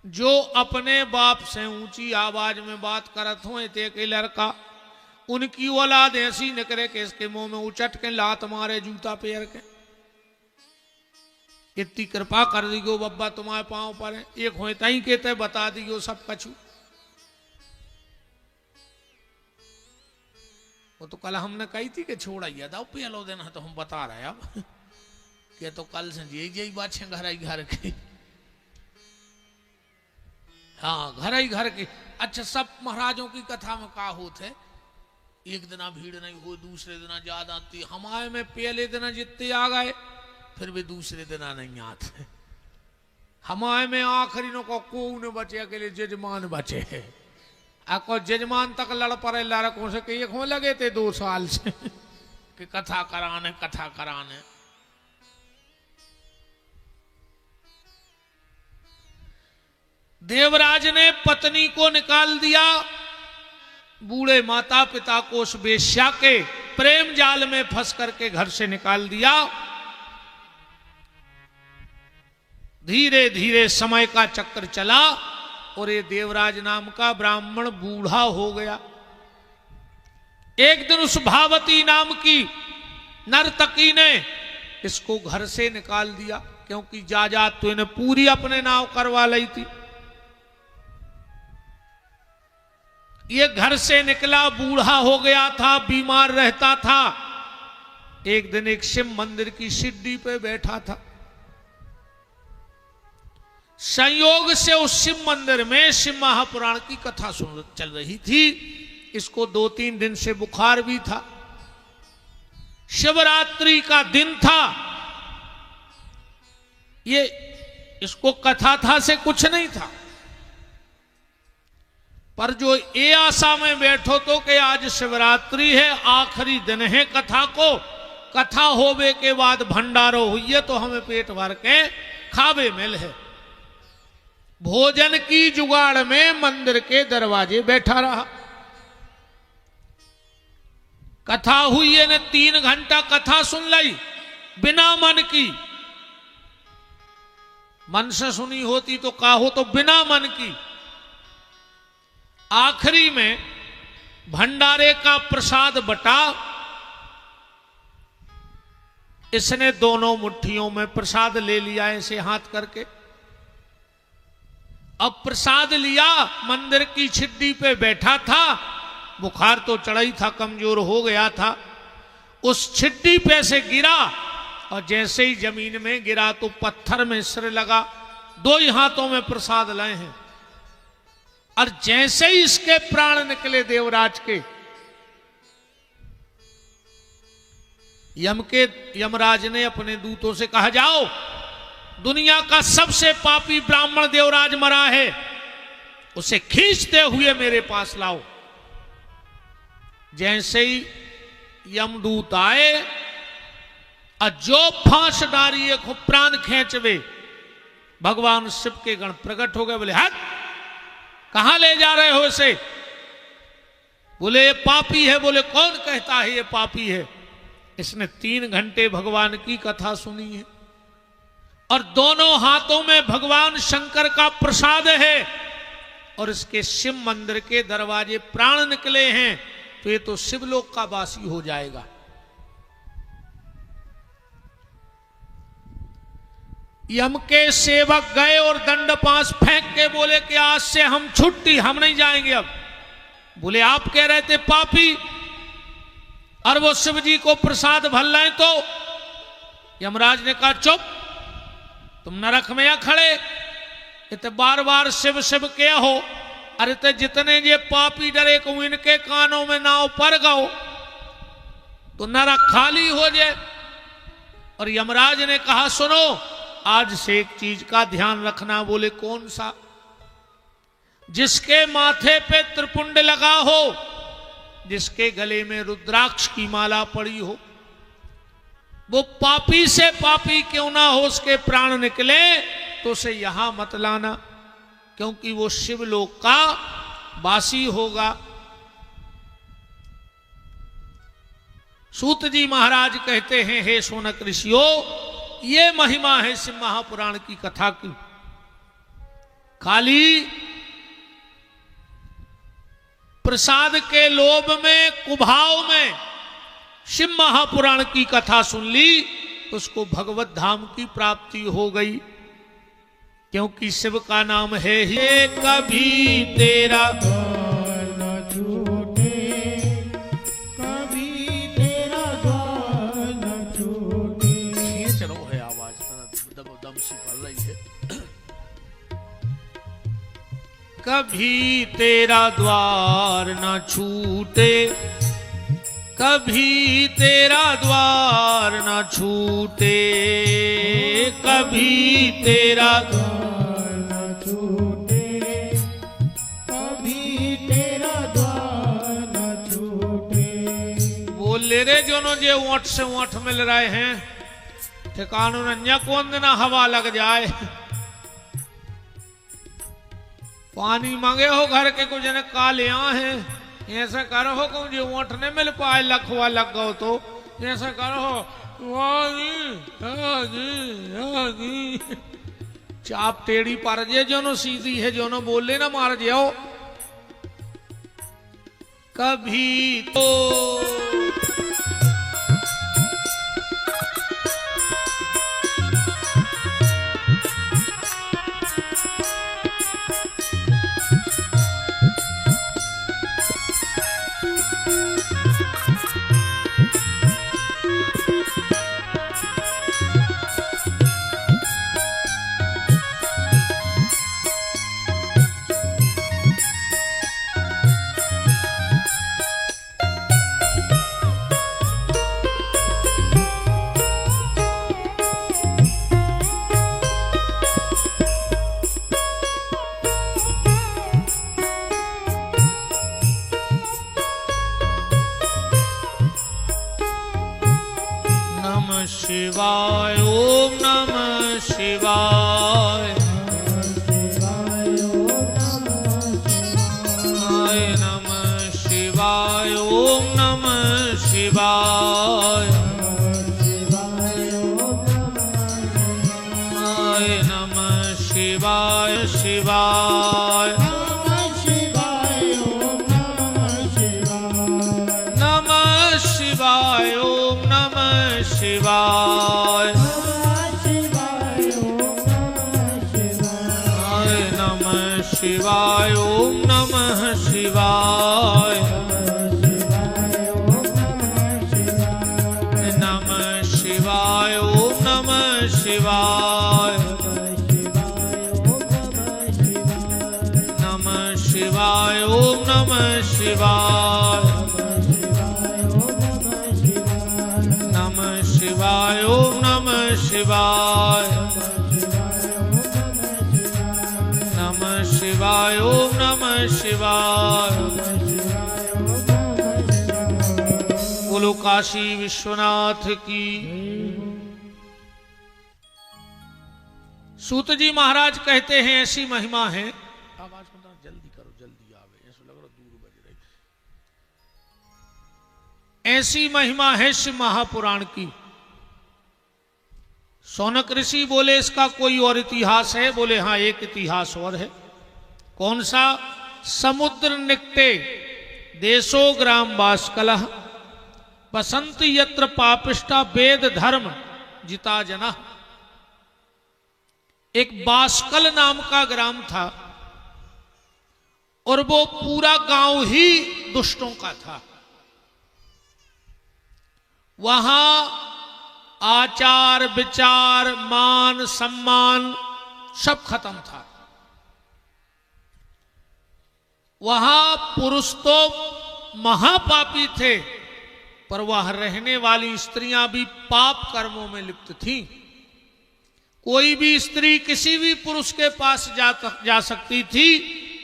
जो अपने बाप से ऊंची आवाज में बात करत हो ते के लड़का, उनकी औलाद ऐसी निकले कि इसके मुंह में उचट के लात मारे जूता पैर के। इतनी कृपा कर दियो बब्बा तुम्हारे पांव पर है। एक हो तई कहते बता दियो सब कछु। वो तो कल हमने कही थी कि छोड़ाइया था पहलो दिन, तो हम बता रहे अब कि तो कल से यही बात है घर आई घर की। हाँ घर ही घर की। अच्छा सब महाराजों की कथा में का होते एक दिन भीड़ नहीं हो, दूसरे दिन ज्यादा आती। हमारे में पहले दिन जितने आ गए फिर भी दूसरे दिन नहीं आते। हमारे में आखिरी नो को न बचे, अकेले जजमान बचे है। आपको जजमान तक लड़ पड़े लड़कों से कि एक लगे थे 2 साल से कि कथा कराने कथा कराने। देवराज ने पत्नी को निकाल दिया, बूढ़े माता पिता को उस वेश्या के प्रेम जाल में फंस करके घर से निकाल दिया। धीरे धीरे समय का चक्र चला और ये देवराज नाम का ब्राह्मण बूढ़ा हो गया। एक दिन उस भावती नाम की नर्तकी ने इसको घर से निकाल दिया, क्योंकि जायदाद तो इन्हें पूरी अपने नाव करवा ली थी। ये घर से निकला, बूढ़ा हो गया था, बीमार रहता था। एक दिन एक शिव मंदिर की सीढ़ी पे बैठा था। संयोग से उस शिव मंदिर में शिव महापुराण की कथा चल रही थी। इसको 2-3 दिन से बुखार भी था। शिवरात्रि का दिन था। ये इसको कथा था से कुछ नहीं था, पर जो ये आशा में बैठो तो कि आज शिवरात्रि है, आखिरी दिन है कथा को, कथा होवे के बाद भंडारो हुई तो हमें पेट भर के खावे मिल है। भोजन की जुगाड़ में मंदिर के दरवाजे बैठा रहा। कथा हुई है ने 3 घंटा कथा सुन ली बिना मन की। मन से सुनी होती तो का हो, तो बिना मन की। आखिरी में भंडारे का प्रसाद बटा। इसने दोनों मुट्ठियों में प्रसाद ले लिया ऐसे हाथ करके। अब प्रसाद लिया, मंदिर की छिड्डी पे बैठा था। बुखार तो चढ़ा ही था, कमजोर हो गया था। उस छिड्डी पे से गिरा और जैसे ही जमीन में गिरा तो पत्थर में सिर लगा। 2 ही हाथों में प्रसाद लाए हैं और जैसे ही इसके प्राण निकले देवराज के, यमराज ने अपने दूतों से कहा, जाओ दुनिया का सबसे पापी ब्राह्मण देवराज मरा है, उसे खींचते हुए मेरे पास लाओ। जैसे ही यमदूत आए और जो फांस डारिये को प्राण खींचवे, भगवान शिव के गण प्रकट हो गए। बोले, हट, कहां ले जा रहे हो इसे? बोले, ये पापी है। बोले, कौन कहता है ये पापी है? इसने 3 घंटे भगवान की कथा सुनी है और दोनों हाथों में भगवान शंकर का प्रसाद है और इसके शिव मंदिर के दरवाजे प्राण निकले हैं, तो ये तो शिवलोक का वासी हो जाएगा। यम के सेवक गए और दंड पास फेंक के बोले कि आज से हम छुट्टी, हम नहीं जाएंगे अब। बोले, आप कह रहे थे पापी, और वो शिव जी को प्रसाद भर लाए। तो यमराज ने कहा, चुप, तुम नरक में या खड़े, इतने बार बार शिव शिव क्या हो? अरे ते जितने ये पापी डरे को इनके कानों में नाव पर गओ तो नरक खाली हो जाए। और यमराज ने कहा, सुनो, आज से एक चीज का ध्यान रखना। बोले, कौन सा? जिसके माथे पे त्रिपुंड लगा हो, जिसके गले में रुद्राक्ष की माला पड़ी हो, वो पापी से पापी क्यों ना हो, उसके प्राण निकले तो उसे यहां मत लाना, क्योंकि वो शिवलोक का वासी होगा। सूत जी महाराज कहते हैं, हे शौनक ऋषियों, ये महिमा है शिव महापुराण की कथा की। खाली प्रसाद के लोभ में, कुभाव में शिव महापुराण की कथा सुन ली तो उसको भगवत धाम की प्राप्ति हो गई, क्योंकि शिव का नाम है ही कभी तेरा द्वार न छूटे, कभी तेरा द्वार न छूटे। खींच रो है आवाज, दम सी भर रही है। कभी तेरा द्वार न छूटे, कभी तेरा द्वार न छूटे, कभी तेरा द्वार न छूटे, कभी तेरा द्वार न छूटे। बोले रे जोनो जे ओठ से ओठ मिल रहे हैं, ठिकानों न कौन देना हवा लग जाए। पानी मांगे हो घर के कुछ जने कालिया हैं, ऐसा करो हो कहूँ जो ओठ नहीं मिल पाए लखवा लग गो तो ऐसा करो चाप टेढ़ी पर जे जो नो सीधी है जो नो बोले ना मार जाओ। कभी तो शिवाय ओम नमः शिवाय, नमः शिवाय ओम नमः शिवाय, नमः शिवाय शिवाय, नमः शिवाय ओम नमः शिवाय, नमः शिवाय ओम नमः शिवाय, नमः शिवाय ओम नमः शिवाय, नमः शिवाय ओम नमः शिवाय, नमः शिवाय ओम नमः शिवाय, नमः शिवाय ओम नमः शिवाय। बोलो काशी विश्वनाथ की। सूत जी महाराज कहते हैं ऐसी महिमा है, आवाज जल्दी करो जल्दी आवे, ऐसा लग रहा दूर बज रही। ऐसी महिमा है शिव महापुराण की। सौनक ऋषि बोले इसका कोई और इतिहास है? बोले हाँ एक इतिहास और है। कौन सा? समुद्र निकटे देशो ग्राम बाष्कलः, बसंत यत्र पापिष्टा वेद धर्म जिता जना। एक बाष्कल नाम का ग्राम था और वो पूरा गांव ही दुष्टों का था। वहां आचार विचार मान सम्मान सब खत्म था। वहां पुरुष तो महापापी थे, पर वह रहने वाली स्त्रियां भी पाप कर्मों में लिप्त थीं। कोई भी स्त्री किसी भी पुरुष के पास जा सकती थी,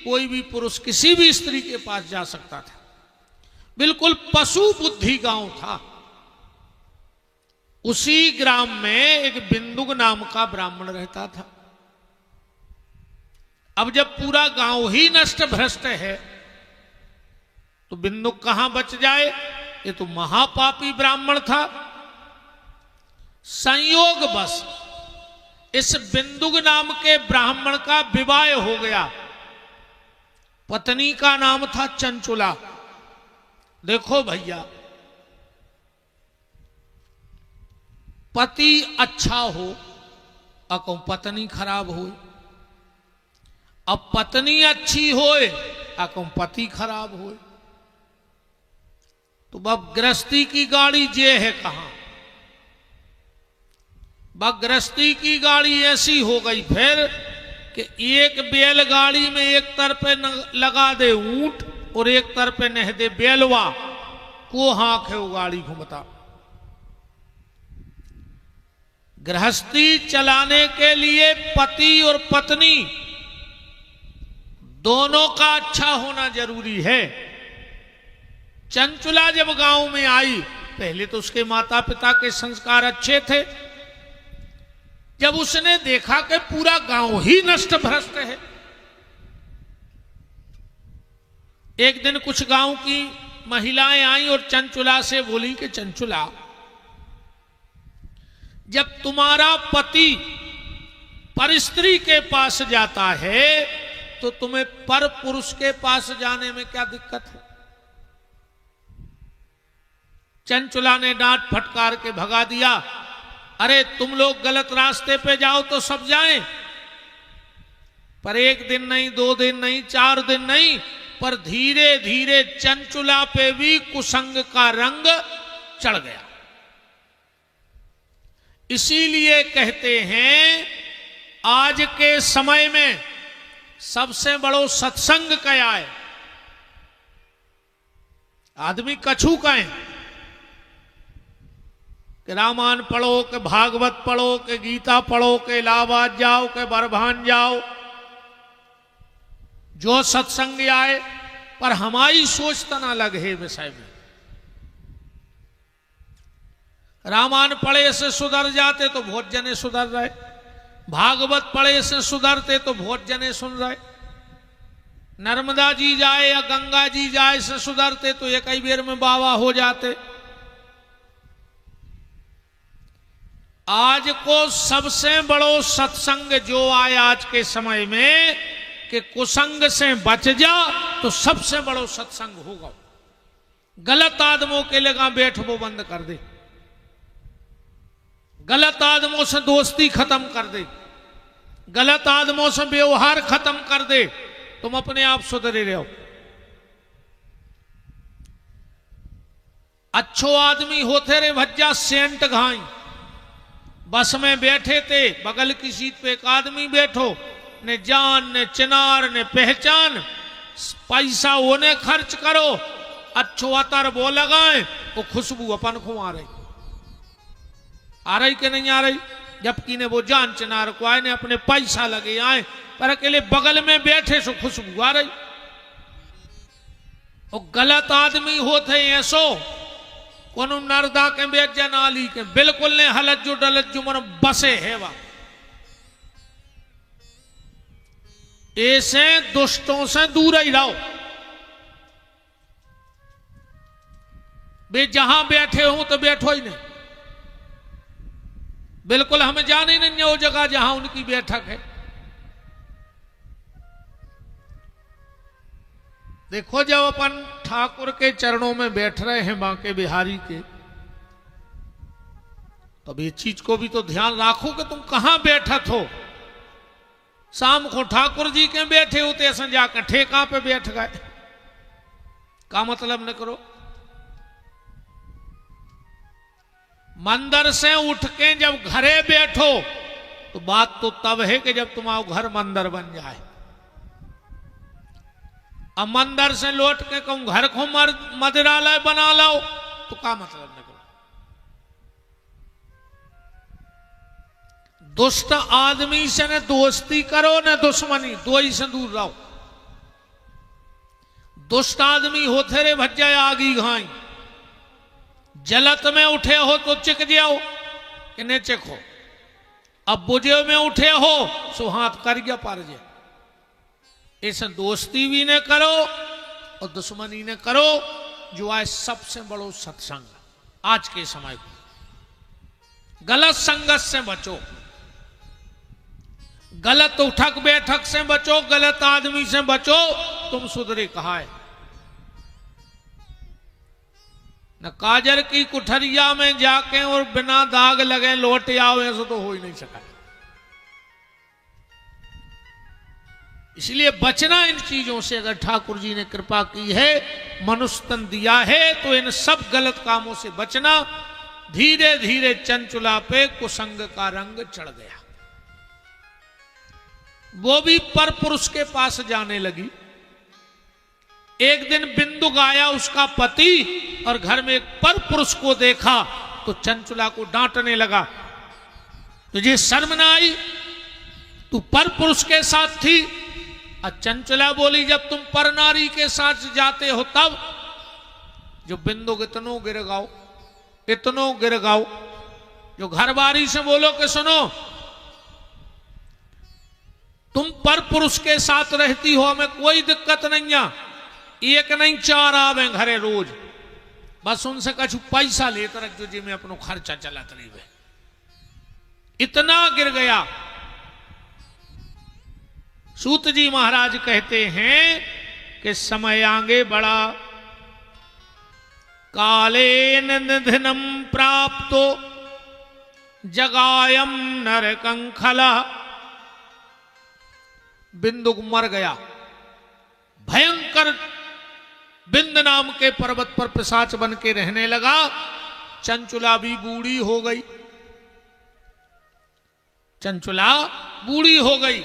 कोई भी पुरुष किसी भी स्त्री के पास जा सकता था। बिल्कुल पशु बुद्धि गांव था। उसी ग्राम में एक बिंदुक नाम का ब्राह्मण रहता था। अब जब पूरा गांव ही नष्ट भ्रष्ट है तो बिंदुक कहां बच जाए? ये तो महापापी ब्राह्मण था। संयोग बस इस बिंदुक नाम के ब्राह्मण का विवाह हो गया। पत्नी का नाम था चंचुला। देखो भैया, पति अच्छा हो अको पत्नी खराब हो, अब पत्नी अच्छी होए अको पति खराब होए, तो अब गृहस्थी की गाड़ी जे है कहां? गृहस्थी की गाड़ी ऐसी हो गई फिर कि एक बैलगाड़ी में एक तरफ लगा दे ऊंट और एक तरफ नह दे बैलवा, को हाँख है उगाड़ी घूमता। गृहस्थी चलाने के लिए पति और पत्नी दोनों का अच्छा होना जरूरी है। चंचुला जब गांव में आई, पहले तो उसके माता पिता के संस्कार अच्छे थे। जब उसने देखा कि पूरा गांव ही नष्ट भ्रष्ट है, एक दिन कुछ गांव की महिलाएं आई और चंचुला से बोली कि चंचुला, जब तुम्हारा पति परस्त्री के पास जाता है तो तुम्हें पर पुरुष के पास जाने में क्या दिक्कत है? चंचुला ने डांट फटकार के भगा दिया, अरे तुम लोग गलत रास्ते पे जाओ तो सब जाएं, पर एक दिन नहीं, 2 दिन नहीं, 4 दिन नहीं, पर धीरे धीरे चंचुला पे भी कुसंग का रंग चढ़ गया। इसीलिए कहते हैं आज के समय में सबसे बड़ो सत्संग क्या है? आदमी कछु कहें कि रामायण पढ़ो, कि भागवत पढ़ो, कि गीता पढ़ो, कि इलाहाबाद जाओ, कि बरभान जाओ, जो सत्संग आए, पर हमारी सोच तना अलग है विषय में। रामायण पढ़े से सुधर जाते तो बहुत जने सुधर रहे, भागवत पढ़े से सुधरते तो बहुत जने सुन रहे, नर्मदा जी जाए या गंगा जी जाए से सुधरते तो एक ही बेर में बाबा हो जाते। आज को सबसे बड़ो सत्संग जो आए आज के समय में कि कुसंग से बच जा, तो सबसे बड़ो सत्संग होगा। गलत आदमों के लगा बैठ वो बंद कर दे, गलत आदमों से दोस्ती खत्म कर दे, गलत आदमों से व्यवहार खत्म कर दे, तुम अपने आप सुधरे रहो। अच्छो आदमी होते रे भज्जा सेंट घाई, बस में बैठे थे, बगल की सीट पे एक आदमी बैठो, ने जान ने चिनार ने पहचान, पैसा उन्हें खर्च करो, अच्छो अतर वो लगाए, वो खुशबू अपन को आ रही कि नहीं आ रही? जबकि ने वो जान चिनार को आए ने अपने पैसा लगे आए, पर अकेले बगल में बैठे सो खुशबू आ रही। वो गलत आदमी होते ऐसो कोनो नरदा के बेच जनाली के बिल्कुल ने हलत जो डलत जो मन बसे है वा। ऐसे दुष्टों से दूर ही रहो। वे जहां बैठे हो तो बैठो ही नहीं, बिल्कुल हमें जाने नहीं वो जगह जहां उनकी बैठक है। देखो जब अपन ठाकुर के चरणों में बैठ रहे हैं बांके बिहारी के, तब ये चीज को भी तो ध्यान रखो कि तुम कहां बैठत हो। शाम को ठाकुर जी के बैठे होते ऐसा जाकर ठेका पे बैठ गए, का मतलब न करो। मंदिर से उठ के जब घरे बैठो तो बात तो तब है कि जब तुम्हारा घर मंदिर बन जाए। अब मंदिर से लौट के कहूं घर को मदिरालय बना लो तो का मतलब न करो। दुष्ट आदमी से न दोस्ती करो न दुश्मनी, दो ही से दूर रहो। दुष्ट आदमी होते रे भज्जा आगी घाई, जलत में उठे हो तो चिक जाओ कि ने चिको, अब बुझे में उठे हो सो हाथ कर गया पार जाए। ऐसे दोस्ती भी न करो और दुश्मनी न करो, जो है सबसे बड़ो सत्संग आज के समय को। गलत संगत से बचो, गलत उठक बैठक से बचो, गलत आदमी से बचो, तुम सुधरे कहा है। न काजर की कुठरिया में जाके और बिना दाग लगे लौट आओ, ऐसा तो हो ही नहीं सका। इसलिए बचना इन चीजों से। अगर ठाकुर जी ने कृपा की है, मनुष्य तन दिया है, तो इन सब गलत कामों से बचना। धीरे धीरे चंचुला पे कुसंग का रंग चढ़ गया, वो भी पर पुरुष के पास जाने लगी। एक दिन बिंदुक आया उसका पति और घर में एक पर पुरुष को देखा तो चंचुला को डांटने लगा, तुझे शर्म ना आई, तू पर पुरुष के साथ थी। और चंचुला बोली, जब तुम पर नारी के साथ जाते हो तब। जो बिंदुक इतनो गिर गाओ, जो घर बारी से बोलो कि सुनो तुम पर पुरुष के साथ रहती हो, हमें कोई दिक्कत नहीं है, एक नहीं 4 आवे घरे रोज, बस उनसे कछु पैसा लेकर रख जो जी में अपनो खर्चा चला तरी वे। इतना गिर गया। सूत जी महाराज कहते हैं कि समय आगे बढ़ा, कालेन निधनम प्राप्तो जगायम नरकंखला। बिंदुक मर गया। भयंकर बिंद नाम के पर्वत पर पिशाच बन के रहने लगा। चंचुला भी बूढ़ी हो गई। चंचुला बूढ़ी हो गई।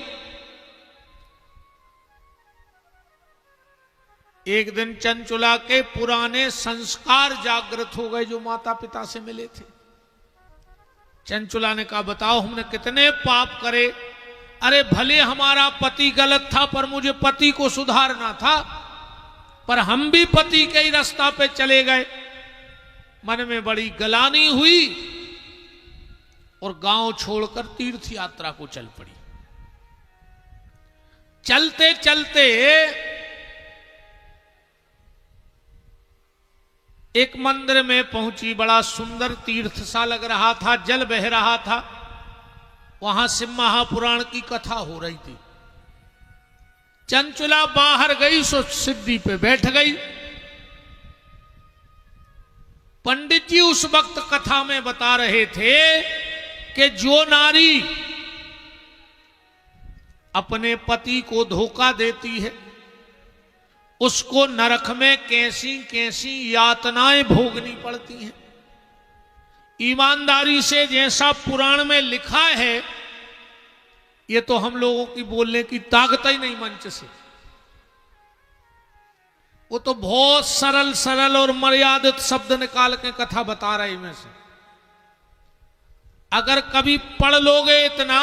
एक दिन चंचुला के पुराने संस्कार जागृत हो गए जो माता पिता से मिले थे। चंचुला ने कहा, बताओ हमने कितने पाप करे। अरे भले हमारा पति गलत था पर मुझे पति को सुधारना था, पर हम भी पति के ही रास्ता पे चले गए। मन में बड़ी गलानी हुई और गांव छोड़कर तीर्थ यात्रा को चल पड़ी। चलते चलते एक मंदिर में पहुंची। बड़ा सुंदर तीर्थ सा लग रहा था, जल बह रहा था। वहां शिव महापुराण की कथा हो रही थी। चंचुला बाहर गई सो सिद्धि पे बैठ गई। पंडित जी उस वक्त कथा में बता रहे थे कि जो नारी अपने पति को धोखा देती है उसको नरक में कैसी कैसी यातनाएं भोगनी पड़ती हैं। ईमानदारी से जैसा पुराण में लिखा है, ये तो हम लोगों की बोलने की ताकत ही नहीं मंच से। वो तो बहुत सरल सरल और मर्यादित शब्द निकाल के कथा बता रहे में से। अगर कभी पढ़ लोगे इतना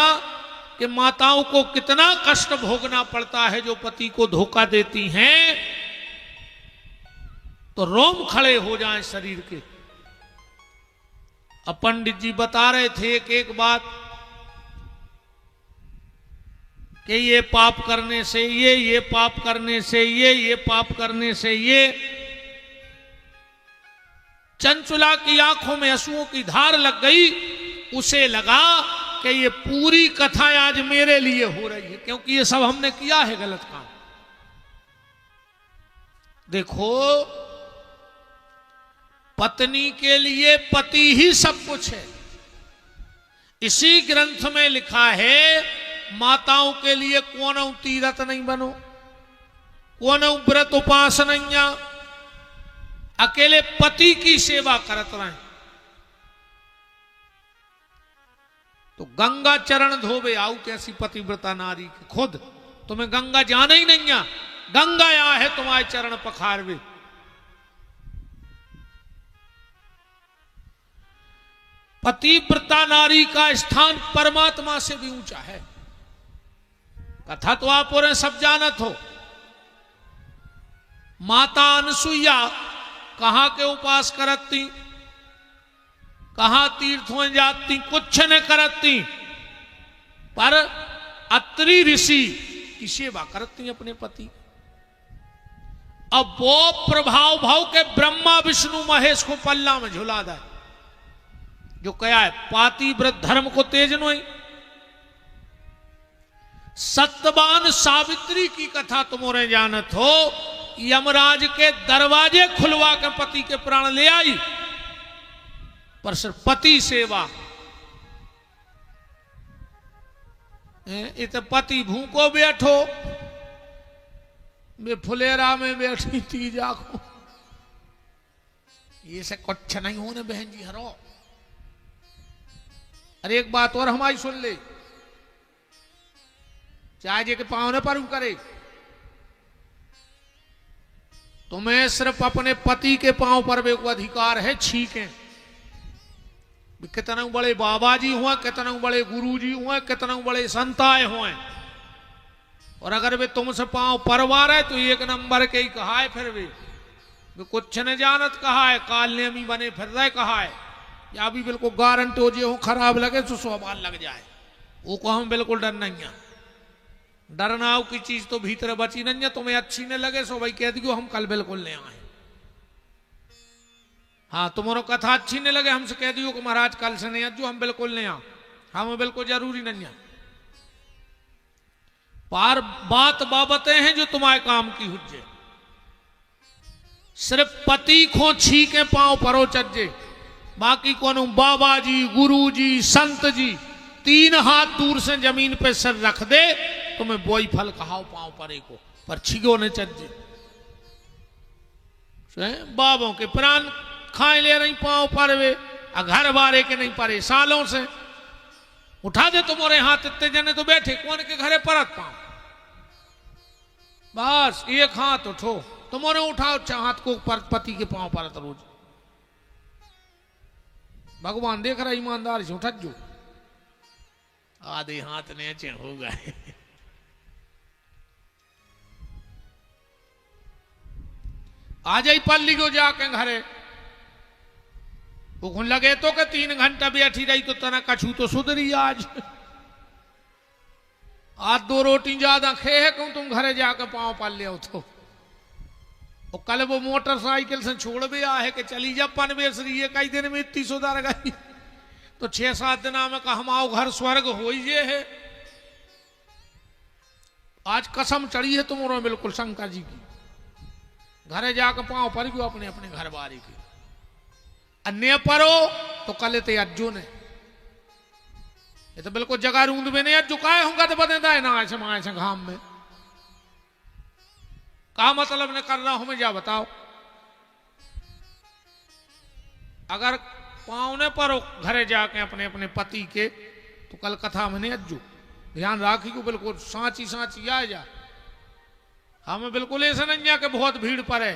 कि माताओं को कितना कष्ट भोगना पड़ता है जो पति को धोखा देती हैं, तो रोम खड़े हो जाएं शरीर के। अब पंडित जी बता रहे थे कि एक बात कि ये पाप करने से ये पाप करने से ये पाप करने से ये। चंचुला की आंखों में आंसुओं की धार लग गई। उसे लगा कि ये पूरी कथा आज मेरे लिए हो रही है, क्योंकि ये सब हमने किया है गलत काम। देखो, पत्नी के लिए पति ही सब कुछ है। इसी ग्रंथ में लिखा है, माताओं के लिए कोनो तीरथ नहीं बनो, कोनो व्रत उपास नहीं, अकेले पति की सेवा करत रहे। तो गंगा चरण धोबे आऊ कैसी पतिव्रता नारी की, खुद तुम्हें गंगा जाना ही नहीं है, गंगा या है तुम्हारे चरण पखारवे। पतिव्रता नारी का स्थान परमात्मा से भी ऊंचा है। कथा तो आप और सब जानत हो। माता अनसुईया कहां के उपास करती, कहां तीर्थों जाती, कुछ न करती, पर अत्रि ऋषि की सेवा करती अपने पति। अब वो प्रभाव भाव के ब्रह्मा विष्णु महेश को पल्ला में झुला दे, जो क्या है पातिव्रत धर्म को तेज नोई। सत्यवान सावित्री की कथा तुमोरे जानत हो। यमराज के दरवाजे खुलवा कर पति के प्राण ले आई, पर सिर्फ पति सेवा। इत पति भूखो बैठो, मैं फुलेरा में बैठी थी जाको। ये से कुछ नहीं होने बहन जी हरो। अरे एक बात और हमारी सुन ले, चाहे जे के पाँव न पर करे, तुम्हें सिर्फ अपने पति के पांव पर भी अधिकार है छीके। कितने बड़े बाबा जी हुए, कितने बड़े गुरु जी हुए, कितने बड़े संताए हुए, और अगर वे तुमसे पांव परवा रहे तो एक नंबर के ही कहा है। फिर भी कुछ न जानत कहा है, काल नेमी बने फिर रहे कहा है, या भी बिल्कुल गारंटी हो जे हो खराब लगे तो सवाल लग जाए। वो को हम बिल्कुल डर नहीं है। डरना की चीज तो भीतर बची नहीं है। तुम्हें अच्छी न लगे सो भाई कह दियो हम कल बिल्कुल ले आए। हाँ, तुम्हारा कथा अच्छी नहीं लगे हमसे कह दियो कि महाराज कल से नहीं अजू हम बिल्कुल नहीं आ, हमें बिल्कुल जरूरी नहीं है। पार बात बाबतें हैं जो तुम्हारे काम की हुज्जे। सिर्फ पति को छीके पांव परो चज्जे, बाकी कोनो बाबा जी, गुरु जी, संत जी 3 हाथ दूर से जमीन पे सर रख दे, तुम्हें बोई फल कहाओ पांव परे को, पर छिगो ने चज्जे। बाबों के प्राण खाए ले रही पांव पर वे, घर बारे के नहीं परे सालों से। उठा दे तुम्हारे हाथ इतने जने तो बैठे कौन के घरे परत पांव, बस एक हाथ उठो तुम्हारे उठाओ हाथ को पति के पांव परत रोज। भगवान देख रहा ईमानदार से उठत जो आधे हाथ नीचे हो गए। आ जाई पल्ली को जाके घरे, वो लगे तो कि 3 घंटा बैठी रही तो तना कछू तो सुधरी आज 2 रोटी ज्यादा खे है कहूं तुम घरे जाके पांव पाल ले तो। और कल वो मोटरसाइकिल से छोड़ भी आ है कि चली जा पन बेसरी है, कई दिन में इतनी सुधर गई तो 6-7 दिन में का हम आओ घर स्वर्ग हो ही है। आज कसम चढ़ी है तुम्हारा बिल्कुल शंकर जी की, घरे जाके पांव पर गयो अपने अपने घर बारी की। अन्य परो तो कल ते अज्जू ने ये तो बिल्कुल जगह रूंद में नहीं झुकाए होंगे तो बता है ना ऐसे माए से घाम में का मतलब ने कर रहा हूं मैं जा बताओ। अगर पाँव ने परो घरे जाके अपने अपने पति के तो कल कथा में नहीं अज्जू ध्यान राखी को बिल्कुल सांची सांची आ जा। हमें बिल्कुल ऐसा नहीं है कि बहुत भीड़ पर है।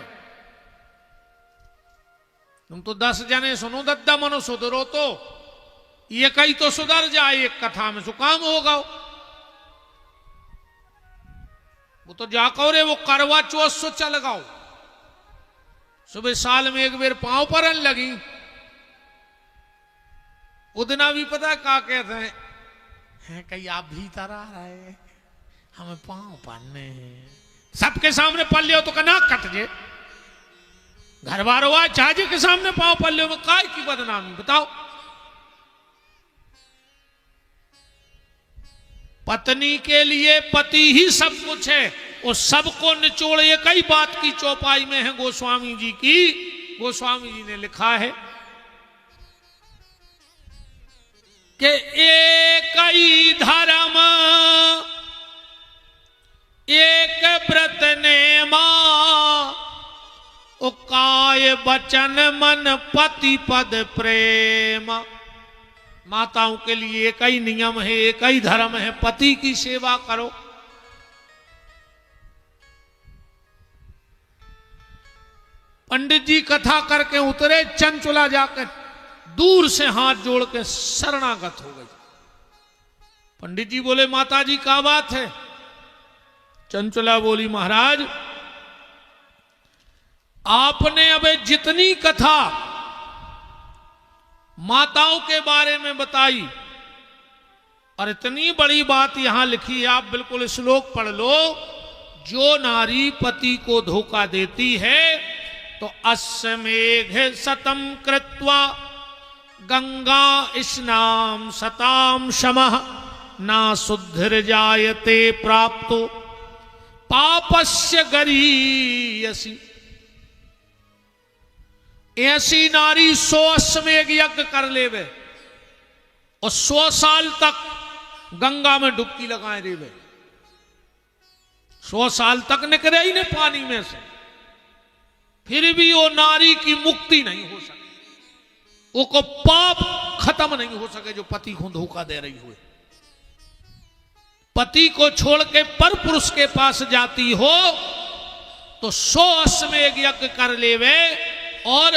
तुम तो 10 जने सुनो दद्दा मनो सुधरो तो ये कई तो सुधर जाए एक कथा में, सो काम होगा। वो तो जाको रे वो करवा चौथ सो चल गाओ, सुबह साल में एक बेर पांव परन लगी। उदना भी पता क्या कहते हैं कहीं आप भीतर आ रहे हमें पांव पहनने हैं, सबके सामने पल लियो तो कना कट जे। घर बारो आए चाचे के सामने पांव पल लियो में काय की बदनामी बताओ। पत्नी के लिए पति ही सब कुछ है, और सबको निचोड़ एक ही बात की चौपाई में है गोस्वामी जी की। गोस्वामी जी ने लिखा है कि एक ही धर्म एक व्रत नेमा, ओ काय बचन मन पति पद प्रेम। माताओं के लिए एक ही नियम है, एक ही धर्म है, पति की सेवा करो। पंडित जी कथा करके उतरे, चंचुला जाकर दूर से हाथ जोड़ के शरणागत हो गई। पंडित जी बोले माता जी क्या बात है? चंचुला बोली महाराज आपने अब जितनी कथा माताओं के बारे में बताई और इतनी बड़ी बात यहां लिखी है, आप बिल्कुल श्लोक पढ़ लो। जो नारी पति को धोखा देती है तो अस्मेघ सतम कृत्वा गंगा स्नाम सताम शमः ना शुद्धिर जायते प्राप्तो पापस्य गरीयसी। ऐसी नारी 100 अश्वमेघ यज्ञ कर लेवे और 100 साल तक गंगा में डुबकी लगाए रेवे, 100 साल तक निकले ही नहीं पानी में से, फिर भी वो नारी की मुक्ति नहीं हो सके, वो को पाप खत्म नहीं हो सके जो पति को धोखा दे रही हुए। पति को छोड़ के पर पुरुष के पास जाती हो तो 100 अश्वमेध यज्ञ कर लेवे और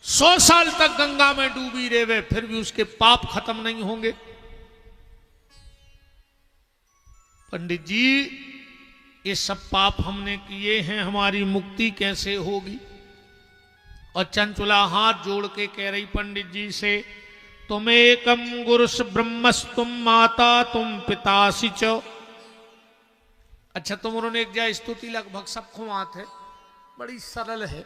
100 साल तक गंगा में डूबी रेवे, फिर भी उसके पाप खत्म नहीं होंगे। पंडित जी ये सब पाप हमने किए हैं, हमारी मुक्ति कैसे होगी? और चंचुला हाथ जोड़ के कह रही पंडित जी से, तुम एकम गुरुस ब्रह्मस्तुम माता तुम पितासी च। अच्छा तुमने एक जा स्तुति लगभग सबको आत है, बड़ी सरल है।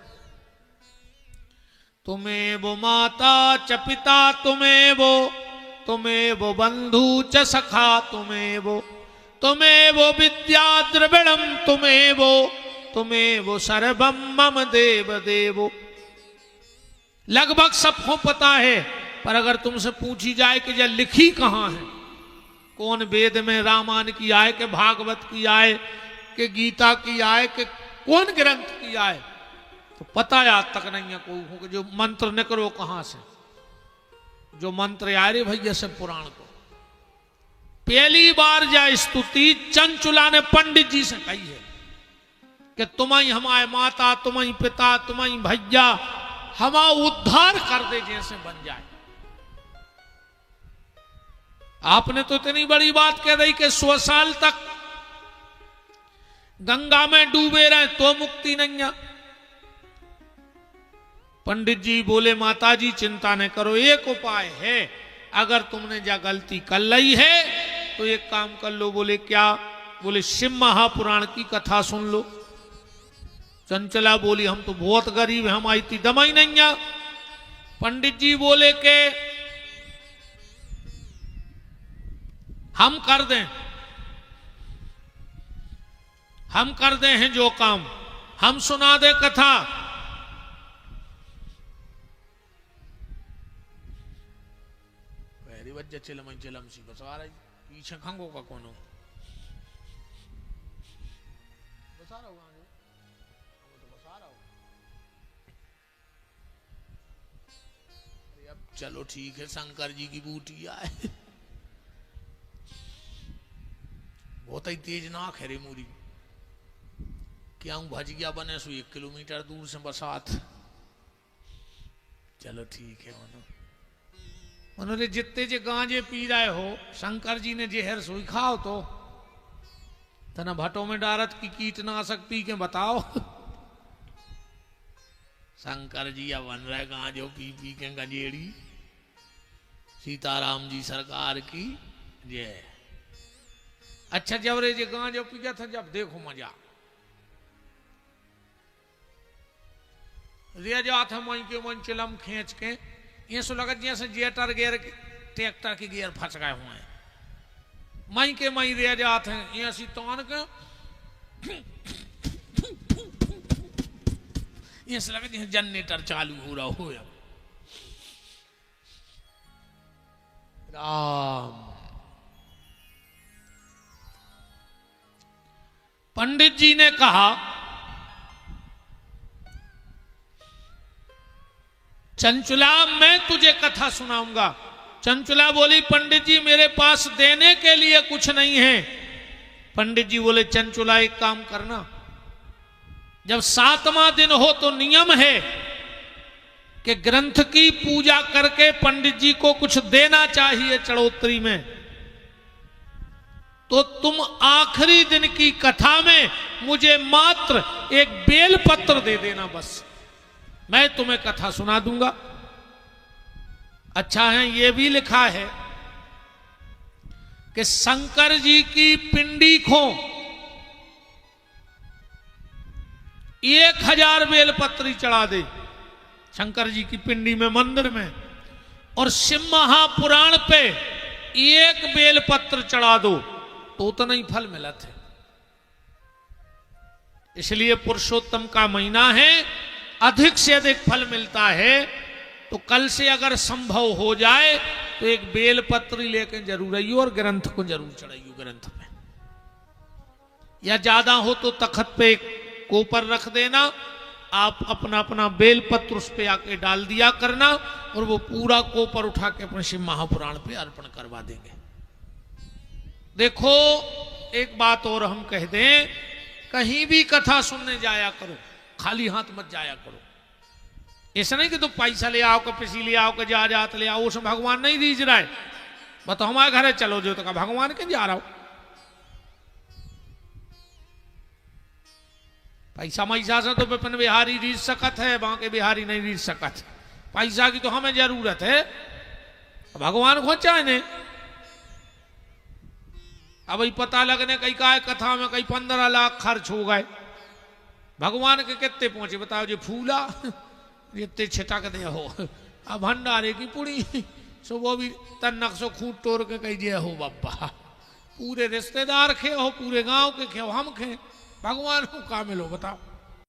तुम्हें वो माता च पिता तुम्हें वो बंधु च सखा तुम्हें वो विद्या द्रविणम तुम्हें वो सर्वम मम देव देवो। लगभग सबको पता है, पर अगर तुमसे पूछी जाए कि यह लिखी कहां है, कौन वेद में रामायण की आए कि भागवत की आए कि गीता की आए कि कौन ग्रंथ की आए, तो पता आज तक नहीं है कोई हो जो मंत्र निकलो कहां से। जो मंत्र आए रे भैया से पुराण को। पहली बार जा स्तुति चंचुला ने पंडित जी से कही है कि तुम्हें हमारे माता, तुम्हें पिता, तुम्हें भैया हमारा उद्धार कर दे जैसे बन जाए। आपने तो इतनी बड़ी बात कह दी कि 100 साल तक गंगा में डूबे रहे तो मुक्ति नहीं है। पंडित जी बोले माता जी चिंता न करो, एक उपाय है। अगर तुमने जा गलती कर ली है तो एक काम कर लो। बोले क्या? बोले शिव महापुराण की कथा सुन लो। चंचला बोली हम तो बहुत गरीब हैं, हमारी इतनी दमा ही नहीं है। पंडित जी बोले के हम कर दें हैं जो काम, हम सुना दे कथा। चिलम सी बसा रही पीछे खंगो का कोनो बसा रहा हूं, तो बसा रहा हूं। अब चलो ठीक है, शंकर जी की बूटी आए। बहुत ही तेज नाक है रे मूरी, क्या हूं भज गया बने सो 1 किलोमीटर दूर से बसात। चलो ठीक है उन्होंने जितने जे गांजे पी रहे हो, शंकर जी ने जहर सोई खाओ तो तना भटो में डारत की कीटनाशक पी के बताओ। शंकर जी अब बन रहे गांजो पी पी के गंजेड़ी। सीताराम जी सरकार की जय। अच्छा जब रे जे गांजो पी गया था, जब देखो मजा रे जात है मई के मन चिलम खींच के ये सो लगा जैसे जेटर गियर ट्रैक्टर के गियर फंस गए हुए हैं। मई के मई रे जात हैं ये सी तौन के ये से लगा जैसे जनरेटर चालू हो रहा हो। राम पंडित जी ने कहा चंचुला मैं तुझे कथा सुनाऊंगा। चंचुला बोली पंडित जी मेरे पास देने के लिए कुछ नहीं है। पंडित जी बोले चंचुला एक काम करना, जब 7वां दिन हो तो नियम है कि ग्रंथ की पूजा करके पंडित जी को कुछ देना चाहिए चढ़ोतरी में। तो तुम आखिरी दिन की कथा में मुझे मात्र एक बेलपत्र दे देना, बस मैं तुम्हें कथा सुना दूंगा। अच्छा है ये भी लिखा है कि शंकर जी की पिंडी को 1000 बेलपत्री चढ़ा दे शंकर जी की पिंडी में मंदिर में, और शिव महापुराण पे 1 बेलपत्र चढ़ा दो तो उतना ही फल मिला थे। इसलिए पुरुषोत्तम का महीना है, अधिक से अधिक फल मिलता है। तो कल से अगर संभव हो जाए तो एक बेलपत्री लेकर जरूर आइयो और ग्रंथ को जरूर चढ़ाइयो ग्रंथ में, या ज्यादा हो तो तखत पे कोपर रख देना। आप अपना अपना बेलपत्र उस पे आके डाल दिया करना और वो पूरा कोपर उठा के अपने शिव महापुराण पे अर्पण करवा देंगे। देखो एक बात और हम कह दें कहीं भी कथा सुनने जाया करो, खाली हाथ मत जाया करो। ऐसा नहीं कि तुम पैसा ले आओ, के पिसी ले आओ, के जात ले आओ, उसमें भगवान नहीं रीझ रहा है। बता हमारे घरे चलो जो तो का भगवान के जा रहा हो। पैसा मैसा से तो विपिन बिहारी रीझ सकत है, बाकी बिहारी नहीं रीझ सकत। पैसा की तो हमें जरूरत है, भगवान को चाहने। अब ये पता लगने कई का कथा में कई 15 लाख खर्च हो गए, भगवान के कितने पहुंचे बताओ जी। फूला इतने छिटक दे हो, अब भंडारे की पुड़ी सो वो भी तन्नक सो खूंट तोड़ के कही दिया हो बाबा। पूरे रिश्तेदार खे हो, पूरे गांव के खे हो, हम खे, भगवान को का मिलो बताओ।